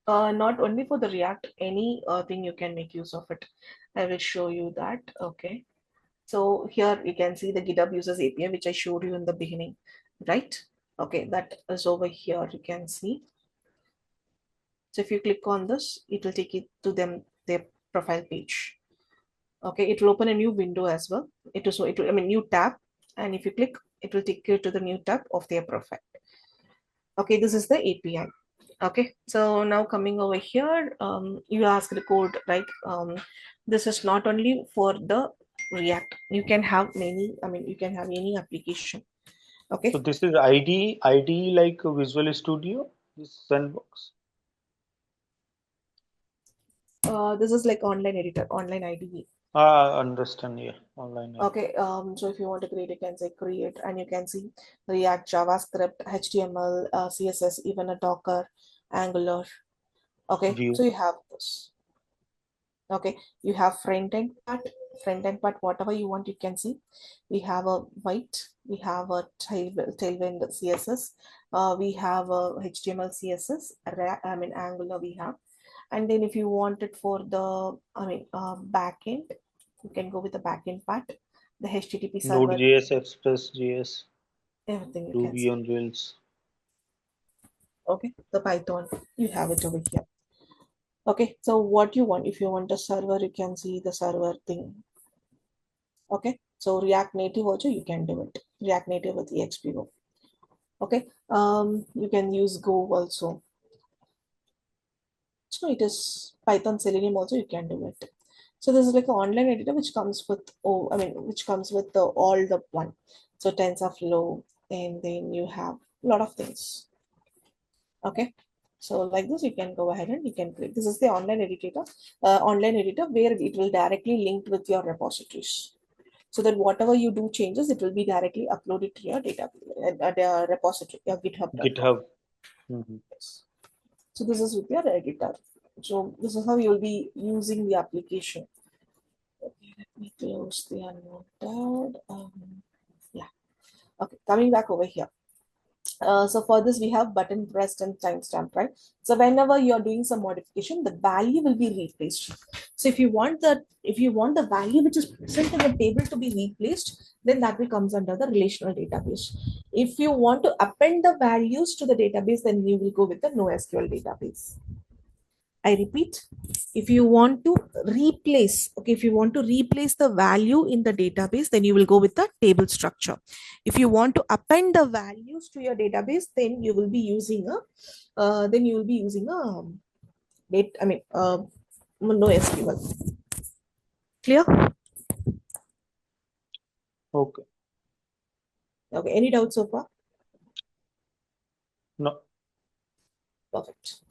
Not only for the React, any thing you can make use of it. I will show you that. Okay. So here you can see the GitHub users API, which I showed you in the beginning, right? Okay, that is over here. You can see. So if you click on this, it will take you to their profile page. Okay, it will open a new window as well. I mean, new tab, and if you click, it will take you to the new tab of their profile. Okay, this is the API. Okay, so now coming over here, you ask the code, right? This is not only for the React. You can have many, I mean, you can have any application. So Okay, this is ID like Visual Studio. This sandbox. this is like online editor, online IDE. Ah, understand. Yeah, online ID. Okay, so if you want to create, you can say create, and you can see React, JavaScript, HTML, CSS, even a Docker, Angular. Okay, View. so you have this. Okay, you have front end part, whatever you want, you can see. We have a white, we have a tailwind CSS, we have a HTML, CSS, I mean Angular we have. And then if you want it for the, I mean, backend, you can go with the backend part, the HTTP server, Node.js, Express.js, everything you can Ruby see. on Rails. Okay, the Python, you have it over here. Okay, so what you want, if you want a server, you can see the server thing. Okay, so React Native also you can do it. React Native with EXP. Okay, you can use Go also. So it is Python Selenium also you can do it. So this is like an online editor which comes with, oh, I mean, which comes with the all the one. So TensorFlow, and then you have a lot of things. Okay, so like this you can go ahead and you can create. This is the online editor where it will directly link with your repositories. So that whatever you do changes, it will be directly uploaded to your database, the repository, your github.com. GitHub. Mhm. Yes. So this is with your editor. So this is how you'll be using the application. Okay, let me close the unknown tab. Yeah. Okay, coming back over here. So for this, we have button pressed and timestamp, right? So whenever you're doing some modification, the value will be replaced. So if you want the value which is present in the table to be replaced, then that will comes under the relational database. If you want to append the values to the database, then you will go with the NoSQL database. I repeat, if you want to replace, okay, if you want to replace the value in the database, then you will go with the table structure. If you want to append the values to your database, then you will be using a, NoSQL. Clear? Okay. Okay. Any doubts so far? No. Perfect.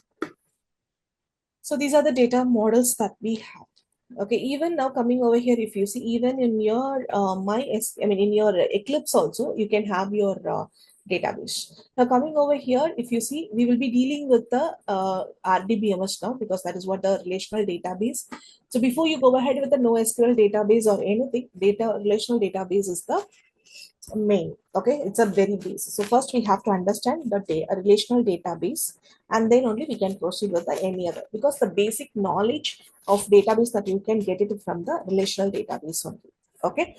So these are the data models that we have. Okay, even now coming over here, if you see, even in your in your Eclipse also, you can have your database. Now coming over here, if you see, we will be dealing with the RDBMS now because that is what the relational database. So before you go ahead with the NoSQL database or anything, relational database is the main. Okay, it's a very base. So first we have to understand the relational database, and then only we can proceed with the any other, because the basic knowledge of database that you can get it from the relational database only. Okay,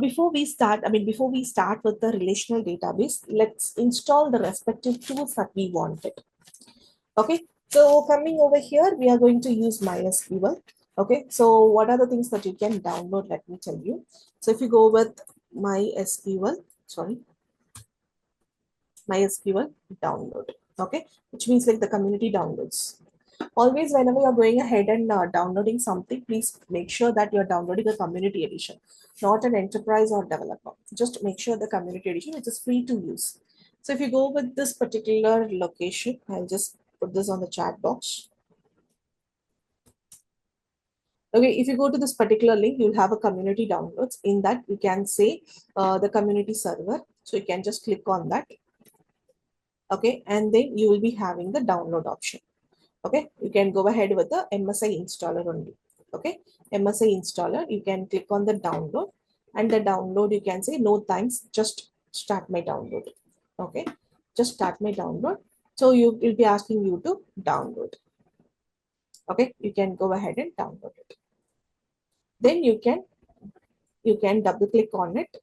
before we start with the relational database, let's install the respective tools that we wanted. Okay, so coming over here, we are going to use MySQL. Okay, so what are the things that you can download? Let me tell you. So if you go with MySQL download, okay, which means like the community downloads. Always, whenever you're going ahead and downloading something, please make sure that you're downloading a community edition, not an enterprise or developer. Just make sure the community edition, which is free to use. So if you go with this particular location, I'll just put this on the chat box. Okay, if you go to this particular link, you'll have a community downloads. In that, you can say the community server. So you can just click on that. Okay, and then you will be having the download option. Okay, you can go ahead with the MSI installer only. Okay, MSI installer, you can click on the download, and the download you can say no thanks, just start my download. Okay, just start my download. So you will be asking you to download. Okay, you can go ahead and download it. Then you can double click on it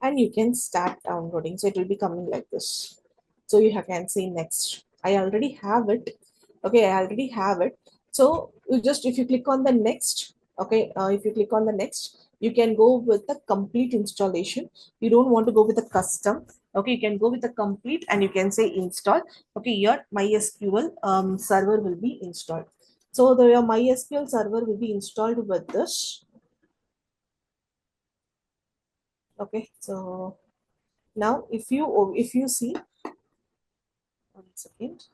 and you can start downloading. So it will be coming like this. So you can see next. I already have it. Okay, I already have it. So you just, if you click on the next, okay, if you click on the next, you can go with the complete installation. You don't want to go with the custom. Okay, you can go with the complete and you can say install. Okay, your MySQL server will be installed. So your MySQL server will be installed with this. Okay, so now if you see, 1 second.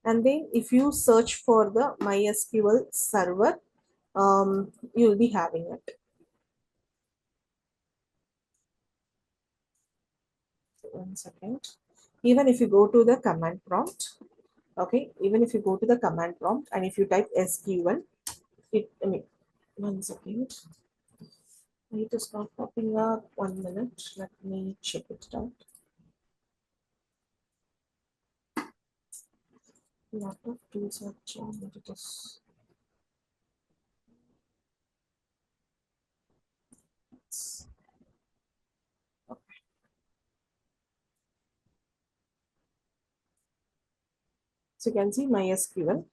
And then if you search for the MySQL server, you'll be having it. 1 second. Even if you go to the command prompt, okay, even if you go to the command prompt and if you type SQL, I mean, 1 second. It is not popping up. 1 minute. Let me check it out. Lot of tools are changed. It is. So you can see MySQL.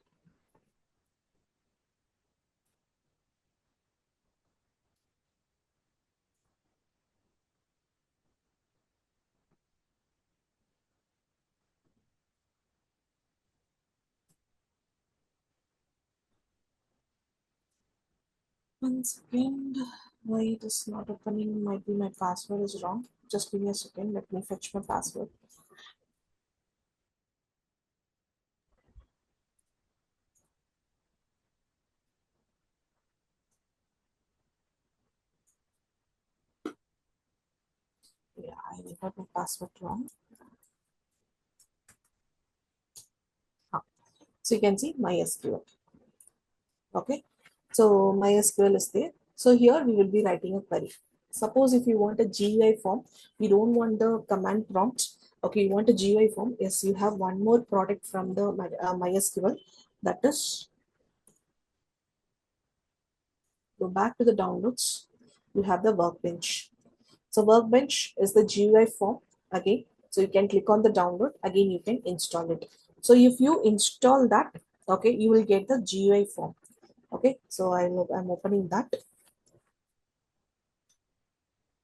Once again, why it is not opening? Might be my password is wrong. Just give me a second. Let me fetch my password. Yeah, I got my password wrong. So you can see MySQL. Okay. So MySQL is there. So here we will be writing a query. Suppose if you want a GUI form, you don't want the command prompt. Okay, you want a GUI form. Yes, you have one more product from the MySQL. That is, go back to the downloads. You have the workbench. So workbench is the GUI form again. So you can click on the download. Again, you can install it. So if you install that, okay, you will get the GUI form. Okay, so I'm opening that.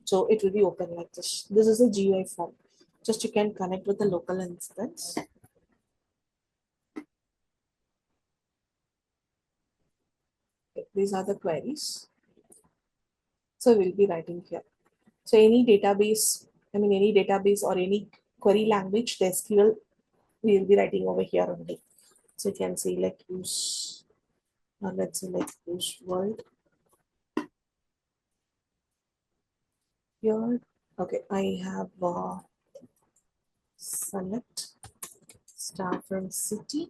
So it will be open like this. This is a GUI form. Just you can connect with the local instance. Okay, these are the queries. So we'll be writing here. So any database, any database or any query language, the SQL, we will be writing over here only. So you can see like use, let's say like use world here. Okay, I have select start from city.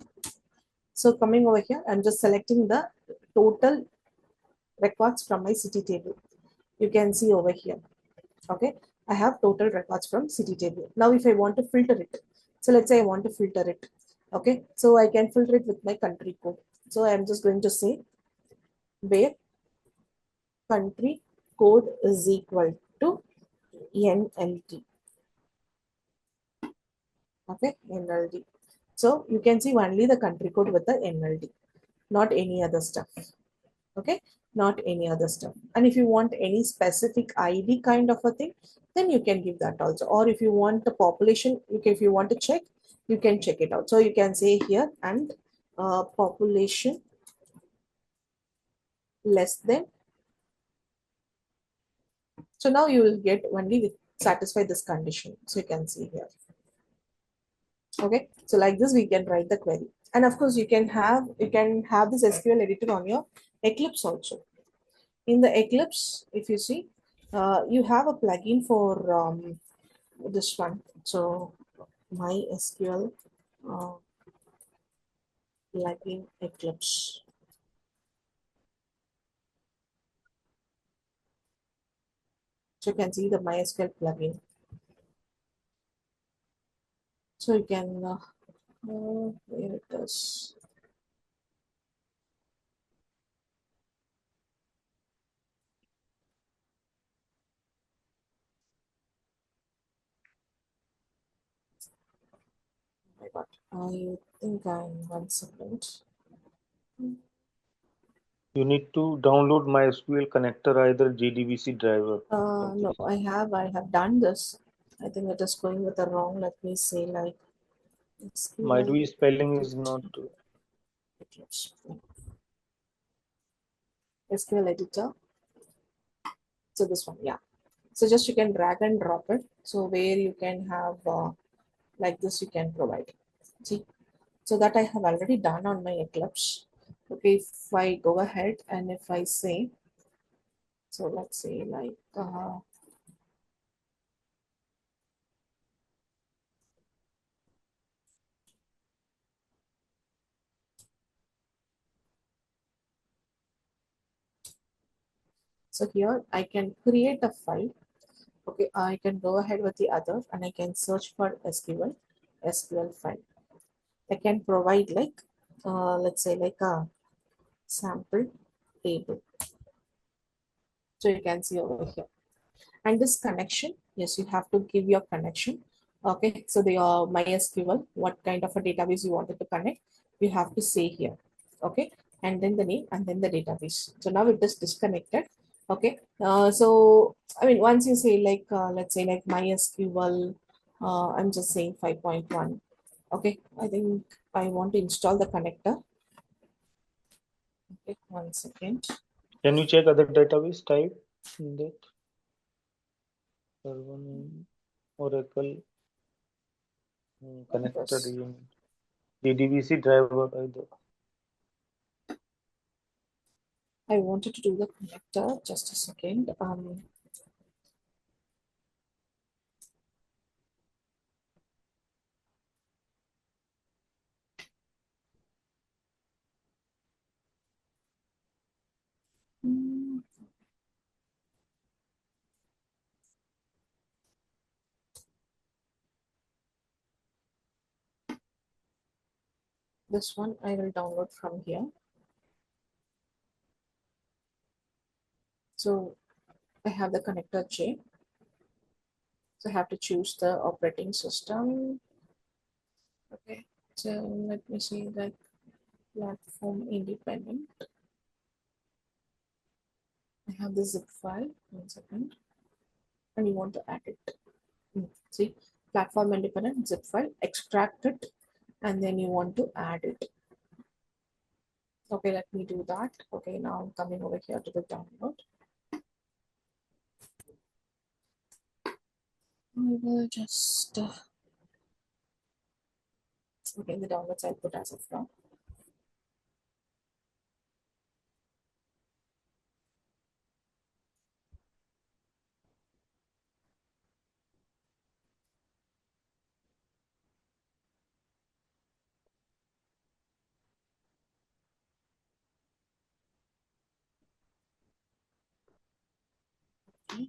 So coming over here, I'm just selecting the total records from my city table. You can see over here. Okay, I have total records from city table. Now if I want to filter it, so let's say I want to filter it. Okay, so I can filter it with my country code. So I'm just going to say where country code is equal to NLD. Okay, NLD. So you can see only the country code with the NLD, not any other stuff. Okay, not any other stuff. And if you want any specific ID kind of a thing, then you can give that also. Or if you want the population, if you want to check, you can check it out. So you can say here and population less than. So now you will get only with satisfy this condition. So you can see here. Okay, so like this we can write the query. And of course you can have this SQL editor on your Eclipse also. In the Eclipse, if you see, you have a plugin for this one. So MySQL plugin Eclipse. So you can see the MySQL plugin. So you can, where it is. I got, I think I'm 1 second. You need to download MySQL connector, either JDBC driver for No, this. I have done this. I think it is going with the wrong. Let me say like Might SQLite be spelling is not. Eclipse. SQL editor. So this one, yeah. So just you can drag and drop it. So where you can have like this, you can provide. See, so that I have already done on my Eclipse. Okay, if I go ahead and if I say, so let's say like so here I can create a file. Okay, I can go ahead with the other and I can search for SQL file. I can provide like let's say like a sample table. So you can see over here. And this connection, yes, you have to give your connection. Okay, so the MySQL, what kind of a database you wanted to connect, you have to say here. Okay, and then the name and then the database. So now it is disconnected. Okay, so I mean, once you say like, let's say like MySQL, I'm just saying 5.1. Okay, I think I want to install the connector. Okay, 1 second. Can you check other database type in that? Server name, Oracle, connector, Yes, JDBC driver either. I wanted to do the connector. Just a second. Mm, This one I will download from here. So I have the connector J. So I have to choose the operating system. Okay. So let me see like platform independent. I have the zip file. 1 second. And you want to add it. See, platform independent zip file, extract it, and then you want to add it. Okay, let me do that. Okay, now I'm coming over here to the download. I will just okay, the downloads I'll put as of now. Okay.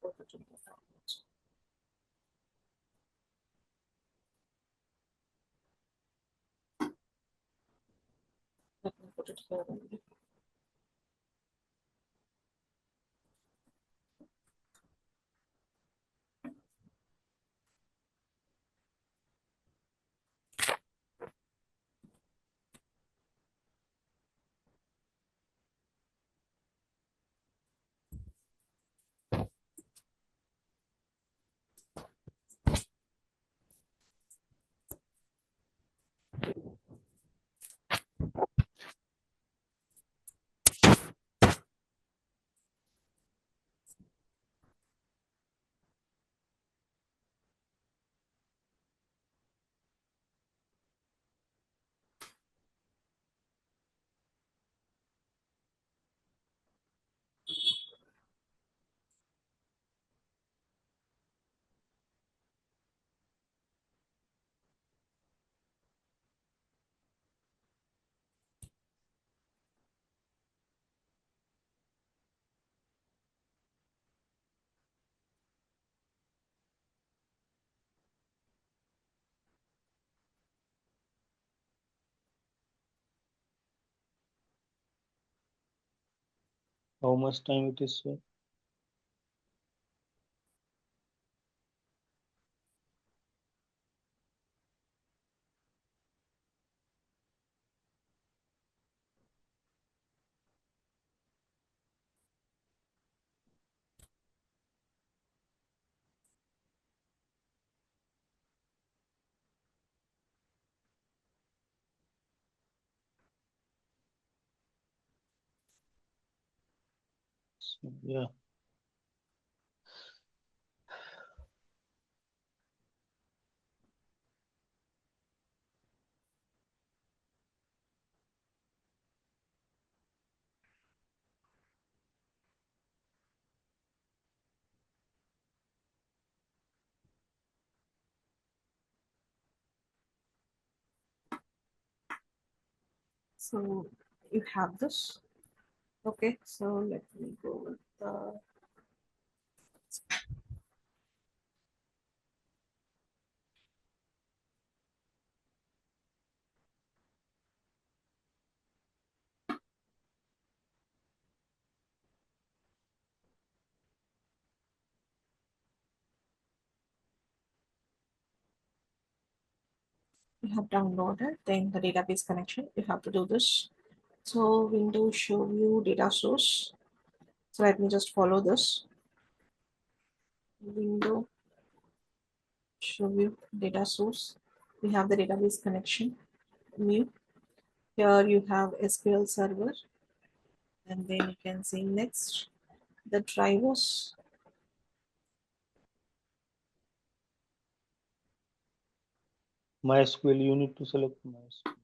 Put it in the downloads. Let me put it here only. How much time it is? Yeah. So you have this. Okay, so let me go with the you have downloaded, then the database connection. You have to do this. So window show you data source. So let me just follow this. Window show you data source. We have the database connection. New. Here you have SQL server, and then you can see next the drivers, MySQL, you need to select MySQL.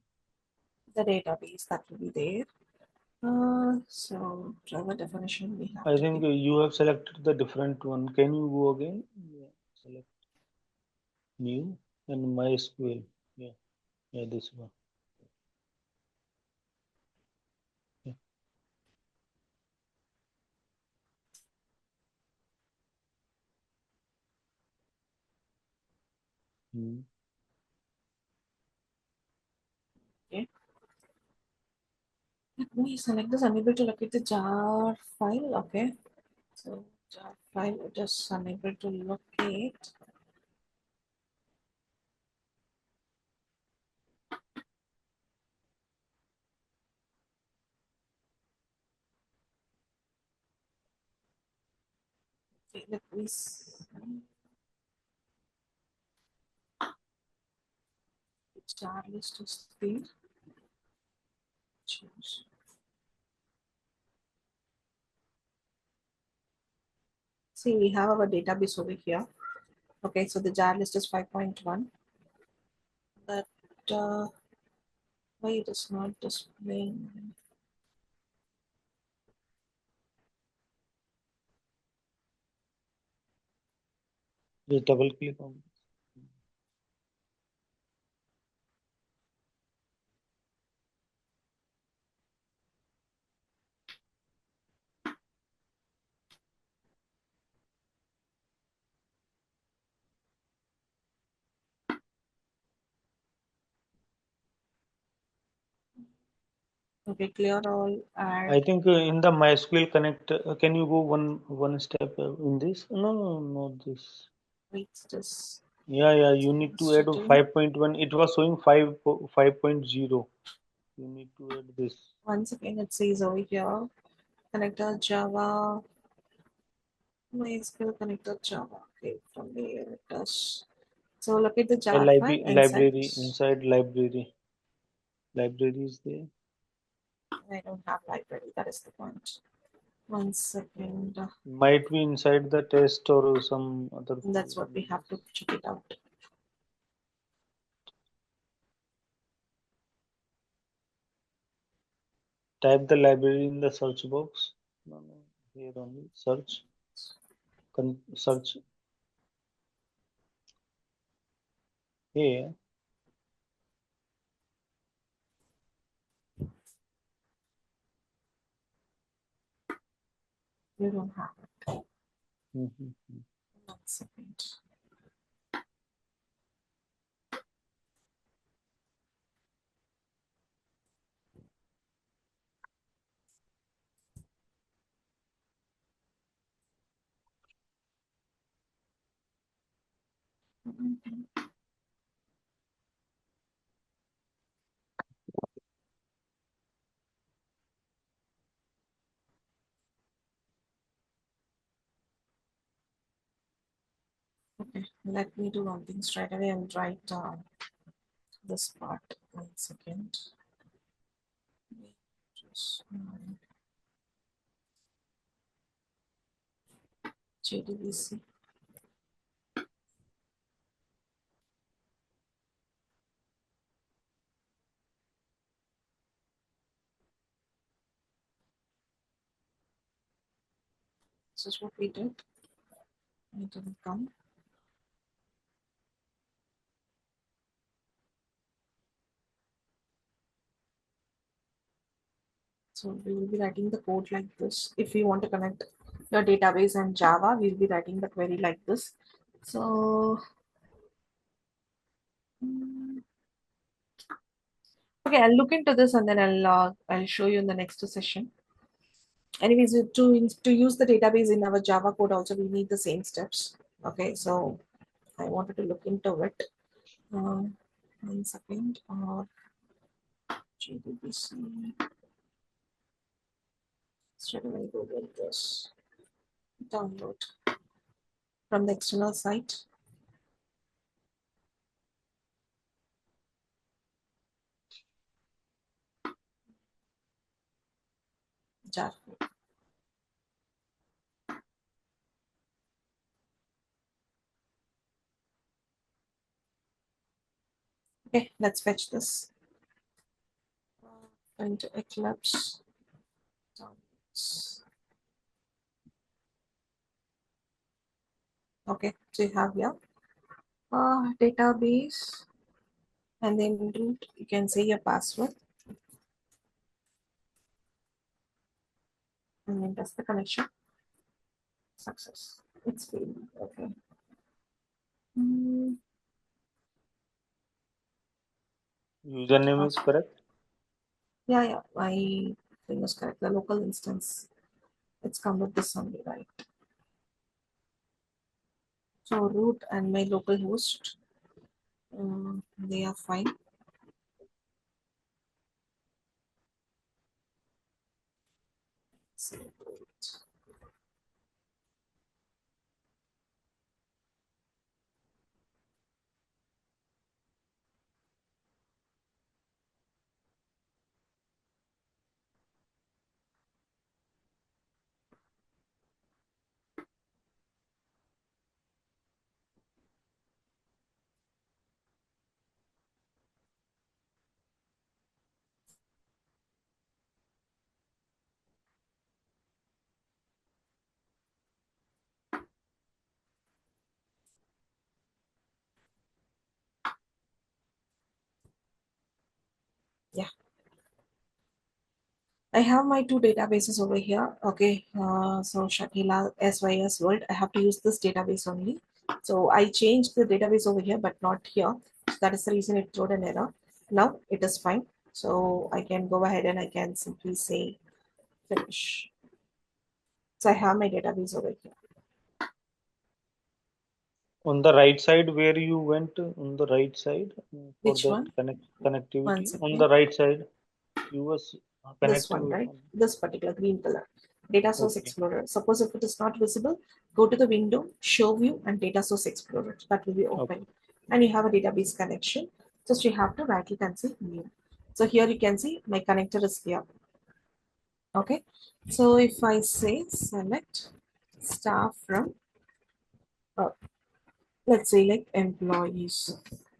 the database that will be there. So driver definition we have I to think give. you have selected the different one. Can you go again? Yeah. Select new and MySQL. Yeah, yeah, this one. Yeah. Mm. Okay. Let me select this. Unable to locate the jar file. Okay. So jar file just unable to locate. Okay, let me see. The jar list is there. Choose. See, we have our database over here. Okay, so the jar list is 5.1. But why it is not displaying? Just double click on. Okay, clear all. I Add. think in the MySQL Connect, can you go one step in this? No, no, not this. Wait, just Yeah, yeah. You need to to add do. 5.1. It was showing 5.0. You need to add this. Once again, it says over here connector Java, MySQL connector Java. Okay, from there it does. So look at the A jar file and set library this. inside library. Library is there. I don't have library, that is the point. 1 second. Might be inside the test or some other That's folder. what we have to check it out. Type the library in the search box. No, no, here only. Search. Search here. You don't have it. Mhm. 1 second. Okay, let me do one thing straight away and write this part. 1 second. Just, JDBC. This is what we did. It didn't come. So we will be writing the code like this. If we want to connect your database and Java, we'll be writing the query like this. So okay, I'll look into this and then I'll show you in the next session. Anyways, to use the database in our Java code also we need the same steps. Okay, so I wanted to look into it. 1 second. JDBC. Straight away go with this. Download from the external site. Java. Okay, let's fetch this. Into Eclipse. Okay, so you have here database, and then root. You can say your password, and then test the connection. Success. It's failed. Okay. Username is correct. Yeah, my thing was correct. The local instance. It's come with this only, right? So root and my local host, they are fine. Yeah. I have my two databases over here. Okay, so Shakila SYS World. I have to use this database only. So I changed the database over here, but not here. That is the reason it threw an error. Now it is fine. So I can go ahead and I can simply say finish. So I have my database over here. On the right side, where you went on the right side for Which that one? connectivity, Once on the again. right side, you was This connecting one, with right? one. This particular green color. Data Source Okay, Explorer. Suppose if it is not visible, go to the window, Show View, and Data Source Explorer. That will be okay, open. And you have a database connection. Just you have to right click and say New. So here you can see my connector is here. Okay. So if I say select staff from, uh, let's say like employees.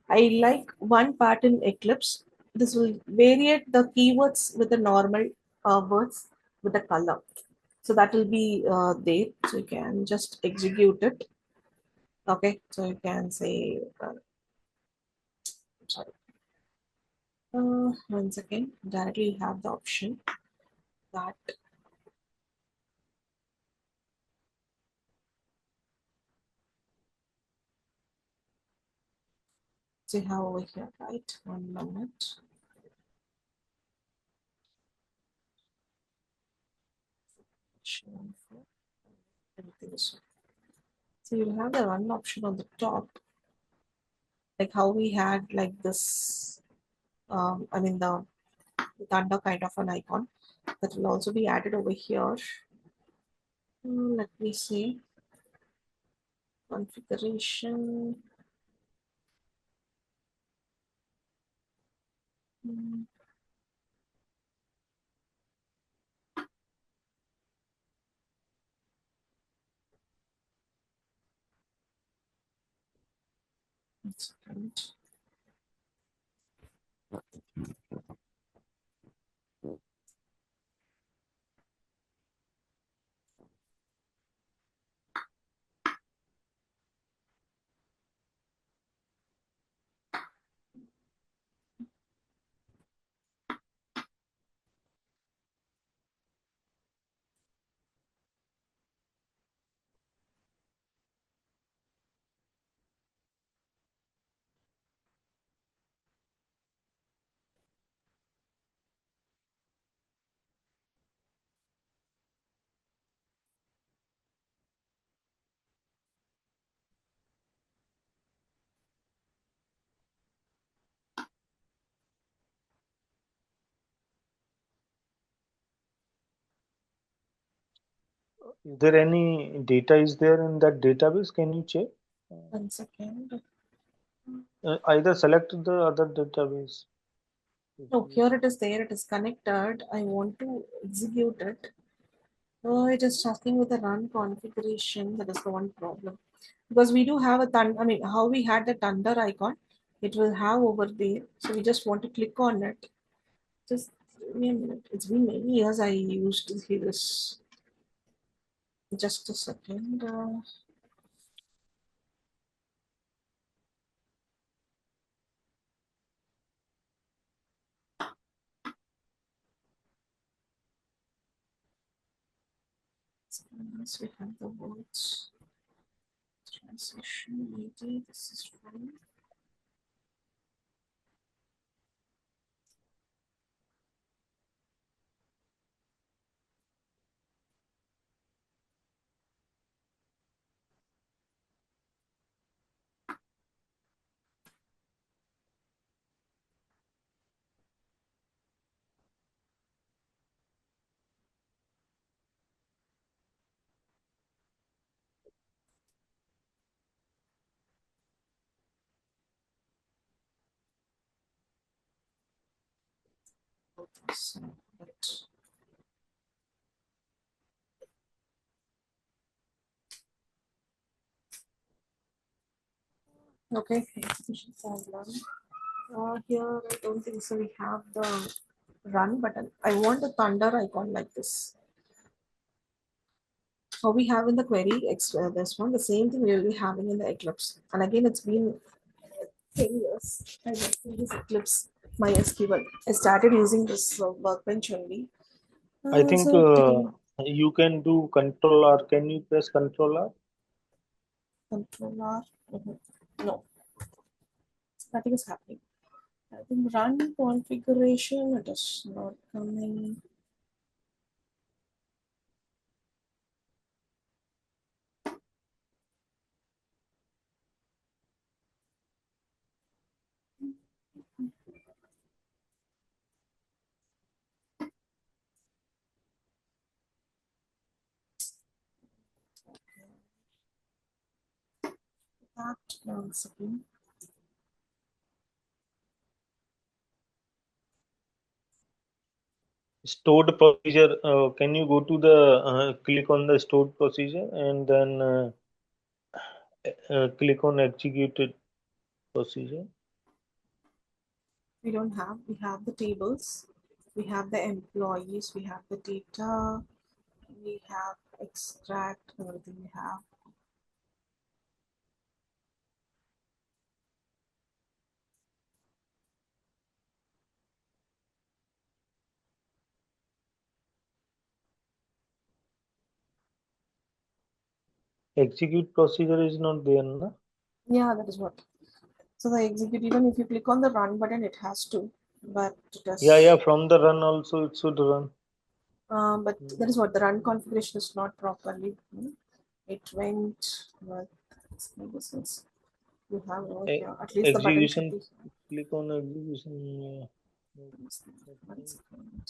I like one part in Eclipse. This will variate the keywords with the normal words with the color. So that will be there. So you can just execute it. Okay. So you can say, sorry. 1 second. Directly you have the option that you have over here, right? 1 minute. Everything is so you have the run option on the top. like how we had like this, I mean the thunder kind of an icon that will also be added over here. Let me see configuration. Hmm, one second. Is there any data is there in that database? Can you check? 1 second. Either select the other database. No, here it is there. It is connected. I want to execute it. Oh, it is talking with the run configuration. That is the one problem. Because we do have a thunder, I mean, how we had the thunder icon, it will have over there. So we just want to click on it. Just give me a minute. It's been many years I used to see this. Just a second. Once we have the words. Transition ID. This is fine. So, but okay, execution formula. Here, I don't think so. We have the run button. I want the thunder icon like this. So we have in the query, this one, the same thing we will be having in the Eclipse. And again, it's been 10 years. I worked in this Eclipse, MySQL. I started using this workbench only. I think So taking you can do Control R. Can you press Control R? Control R. No, nothing is happening. I think run configuration, it is not coming. That once again. Stored procedure. Can you go to the click on the stored procedure and then click on executed procedure? We don't have, we have the tables, we have the employees, we have the data, we have extract, everything we have. Execute procedure is not there, na? Yeah, that is what. So the execute, even if you click on the run button, it has to, but it Yeah. does. From the run also it should run. But that is what the run configuration is not properly. It went with business. you have over E- here. At least the button should Execution. be. Click on execution. One second.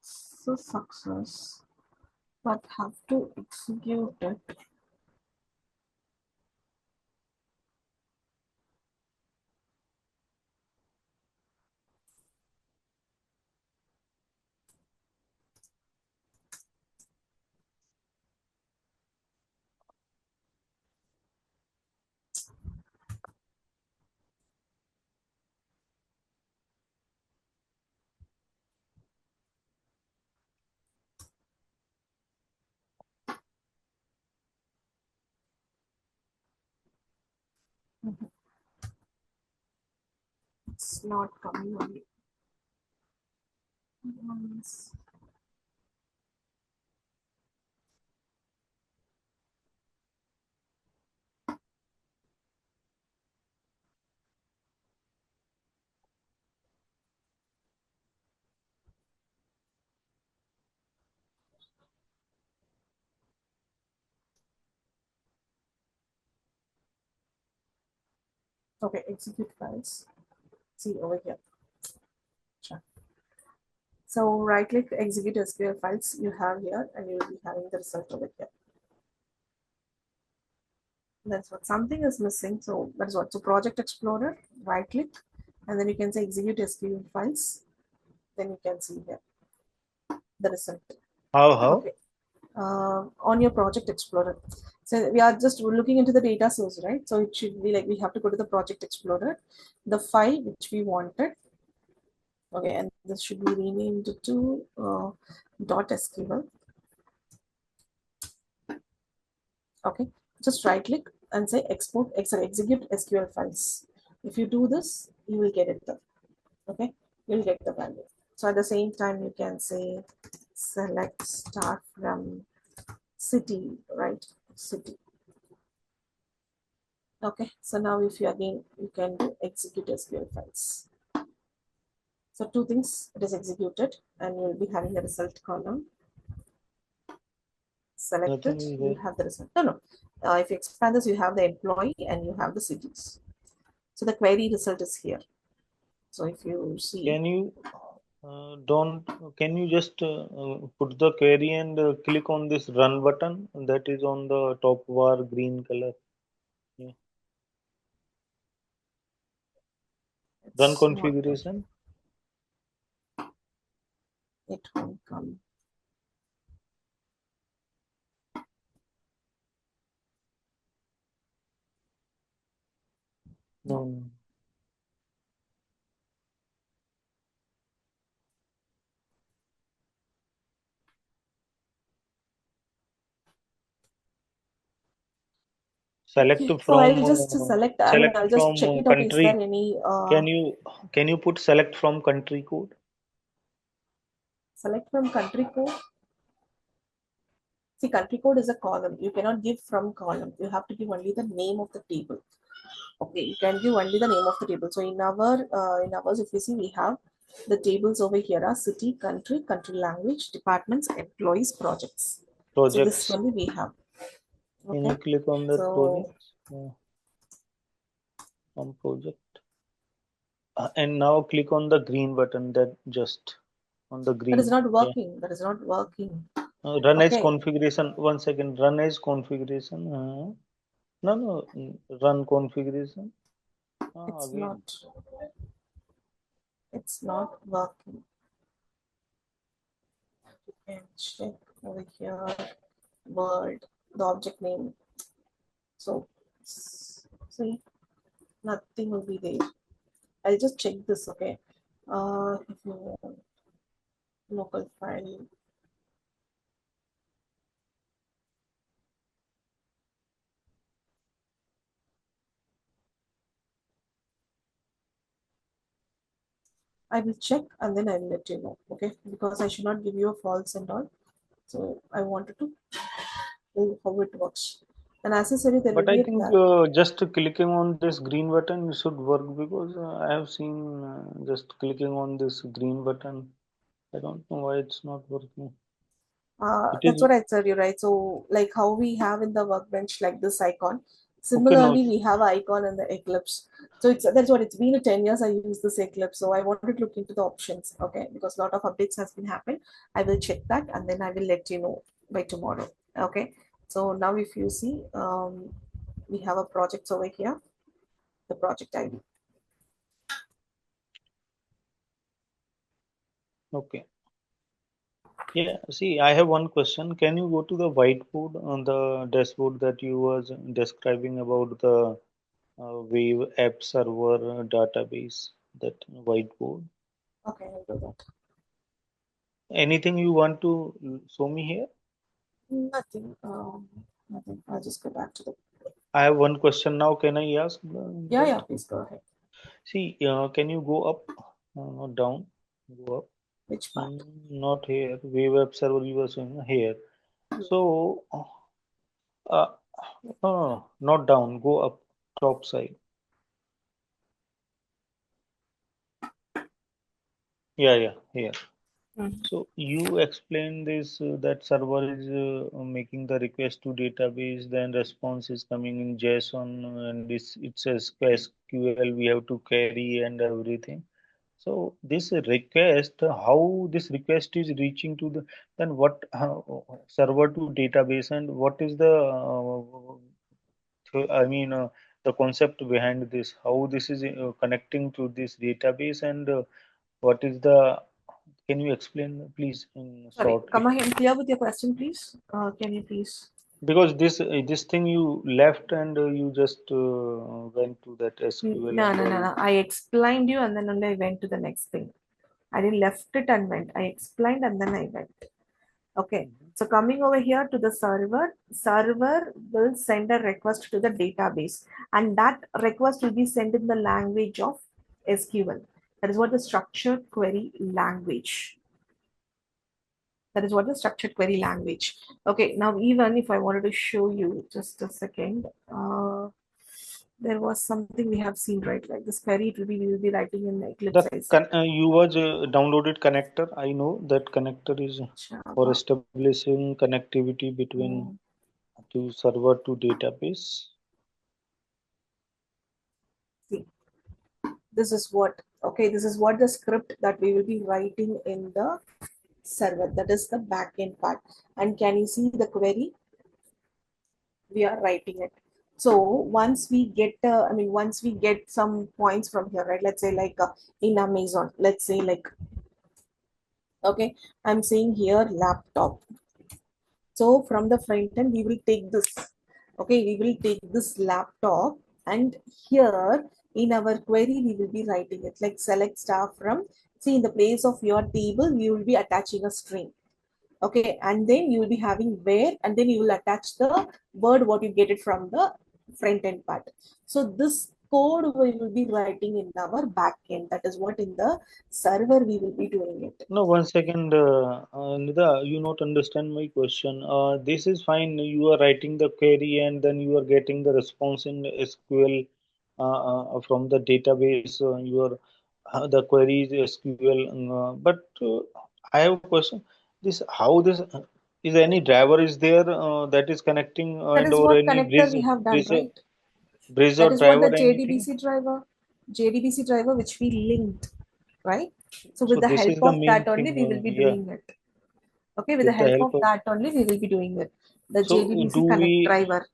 So success, but have to execute it. It's not coming only. Once. Okay, execute files. See over here. Sure. So right click execute SQL files you have here, and you will be having the result over here. That's what something is missing. So that's what. So Project Explorer, right click, and then you can say execute SQL files. Then you can see here the result. How? Okay. On your Project Explorer. So we are just looking into the data source, right? So it should be like we have to go to the Project Explorer, the file which we wanted. Okay, and this should be renamed to .sql. Okay, just right click and say export, execute SQL files. If you do this, you will get it done. Okay, you'll get the value. So at the same time, you can say select start from city, right? City. Okay, so now if you again, you can do execute SQL files. So two things, it is executed and you will be having a result column. Select Nothing it, is you there. have the result. No. If you expand this, you have the employee and you have the cities. So the query result is here. So if you see, Can you don't? Can you just put the query and click on this run button that is on the top bar green color? Yeah. Run it's not there. configuration. It won't come. No. No. Select Okay, so I'll from just select, I mean, I'll just check it out. Is there country. any Can you put select from country code? select from country code? See, country code is a column. You cannot give from column. You have to give only the name of the table. Okay, you can give only the name of the table. So in ours, if you see, we have the tables over here are city, country language, departments, employees, projects. So this Projects. only we have. Can you Okay, click on that so project? On project. And now click on the green button that just on the that is green. not Yeah. working. That is not working. Run as Okay, configuration. 1 second. Run as configuration. No. Run configuration. it's Again. not. It's not working. You can check over here, world, the object name. So, see, nothing will be there. I'll just check this, okay? If you want local file, I will check and then I will let you know, okay? Because I should not give you a false and all. So I wanted to know how it works. And as I said, there will But I be a think just clicking on this green button should work because I have seen just clicking on this green button. I don't know why it's not working. It that's is what I said you, right? So like how we have in the workbench like this icon, okay. No, similarly we have an icon in the Eclipse. So that's what it's been a 10 years I use this Eclipse. So I wanted to look into the options, okay? Because a lot of updates has been happened. I will check that and then I will let you know by tomorrow. Okay. So now if you see, we have a project over here, the project ID. okay. Yeah, see, I have one question. Can you go to the whiteboard on the dashboard that you was describing about the Wave app server database, that whiteboard? Okay, I'll do that. Anything you want to show me here? Nothing. Nothing. I'll just go back to the. I have one question now. Can I ask Yeah, that? yeah. Please go ahead. See, can you go up, not down? Go up. Which part? Not here. Wave app server you were saying here. So, uh, no, not down. Go up, top side. Yeah, here. Mhm. So you explained this that server is making the request to database, then response is coming in JSON, and this it says SQL we have to carry and everything. So this request, how this request is reaching to the then what server to database, and what is the I mean the concept behind this? How this is connecting to this database, and what is the can you explain, please, in Sorry, short? come ahead. Clear with your question, please. Can you please? Because this thing you left and you just went to that SQL No, and no, no, all. no. I explained you and then only I went to the next thing. I didn't left it and went. I explained and then I went. Okay. Mhm. So coming over here to the server will send a request to the database and that request will be sent in the language of SQL. That is what the structured query language. That is what the structured query language. Okay, now even if I wanted to show you just a second, there was something we have seen, right? Like this query, it will be we will be writing in The Eclipse, I said. you was downloaded connector. I know that connector is for Java. establishing connectivity between Mm, to server to database. see, this is what, okay, this is what the script that we will be writing in the server. That is the backend part. And can you see the query? We are writing it. So once we get, once we get some points from here, right? Let's say like in Amazon, let's say like, okay, I'm saying here laptop. So from the front end, we will take this. Okay, we will take this laptop and here in our query, we will be writing it like select star from, see in the place of your table, we will be attaching a string. Okay, and then you will be having where, and then you will attach the word what you get it from the front end part. So this code we will be writing in our back end. That is what in the server we will be doing it. No, 1 second, Nida, you not understand my question. This is fine. You are writing the query and then you are getting the response in SQL from the database. The query is SQL. But I have a question. This how this is any driver is there that is connecting That and is or what any connector we have done, right? bridge That or is what the driver anything? JDBC driver which we linked, right? So with So the this help is the of main that only thing. we will be Yeah, doing it. Okay, with the with the help help of of. that only we will be doing it. The So do JDBC connect we? driver.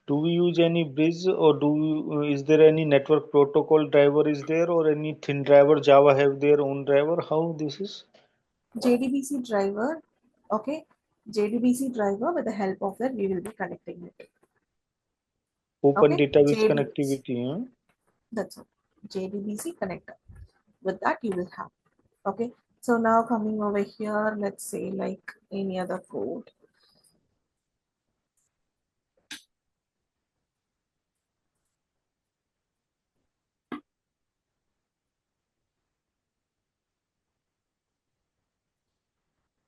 Do we use any bridge, or is there any network protocol driver is there, or any thin driver? Java have their own driver. How this is? JDBC driver, okay, JDBC driver, with the help of that we will be connecting it. Open Okay, database JDBC, connectivity. Huh? that's all. JDBC connector. With that you will have. Okay, so now coming over here, let's say like any other code.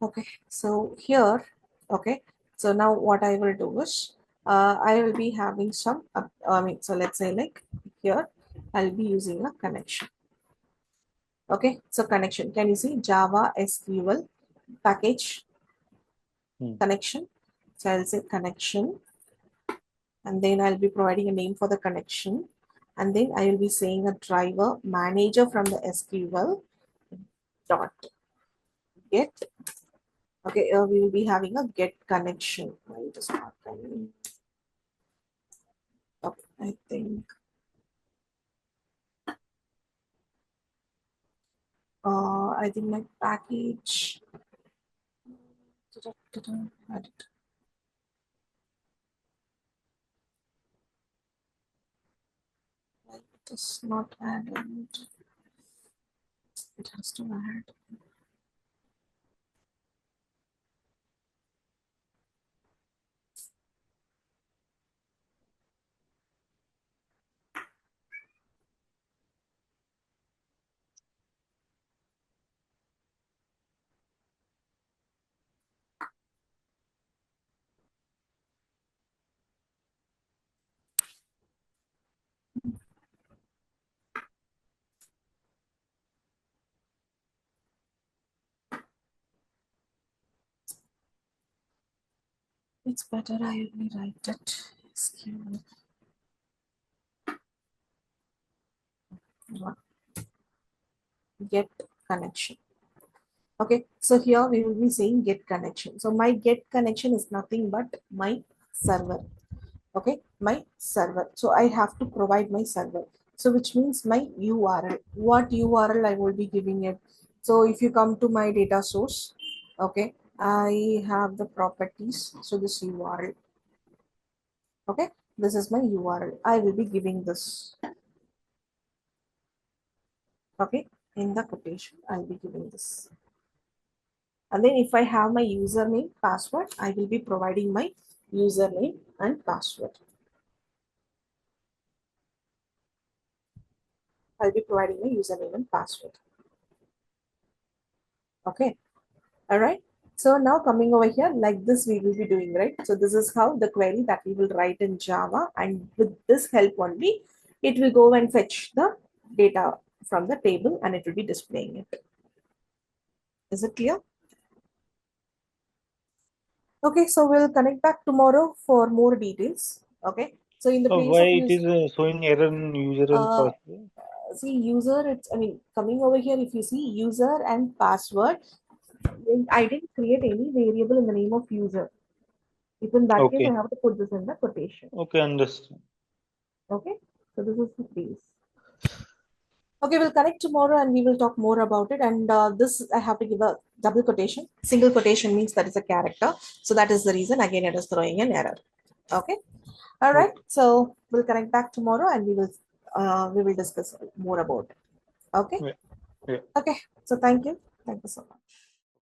Okay, so here, okay, so now what I will do is I will be having some, so let's say like here, I'll be using a connection. Okay, so connection, can you see Java SQL package connection? So I'll say connection, and then I'll be providing a name for the connection, and then I will be saying a driver manager from the SQL dot get. Okay, we will be having a get connection. I'll just mark that. Okay, I think my package. Edit. It is not added. It has to add. It's better I only write it. SQL. Get connection. Okay, so here we will be saying get connection. So my get connection is nothing but my server. Okay, my server. So I have to provide my server. So which means my URL. What URL I will be giving it. So if you come to my data source, okay, I have the properties. So this URL. Okay, this is my URL. I will be giving this. Okay, in the quotation, I'll be giving this. And then if I have my username, password, I will be providing my username and password. I'll be providing my username and password. Okay. All right. So now coming over here, like this we will be doing, right? So this is how the query that we will write in Java, and with this help only, it will go and fetch the data from the table and it will be displaying it. Is it clear? Okay, so we'll connect back tomorrow for more details. Okay. So in the place Why of it use, is showing error in user and uh, password? see user, it's, I mean, coming over here, if you see user and password, I didn't create any variable in the name of user. If in that case, I Okay. have to put this in the quotation. Okay, understand. Okay, so this is the case. Okay, we'll connect tomorrow and we will talk more about it. And this, I have to give a double quotation. Single quotation means that is a character. So that is the reason, again, it is throwing an error. Okay. All right. Okay. So we'll connect back tomorrow and we will discuss more about it. Okay. Yeah. Yeah. Okay. So thank you. Thank you so much.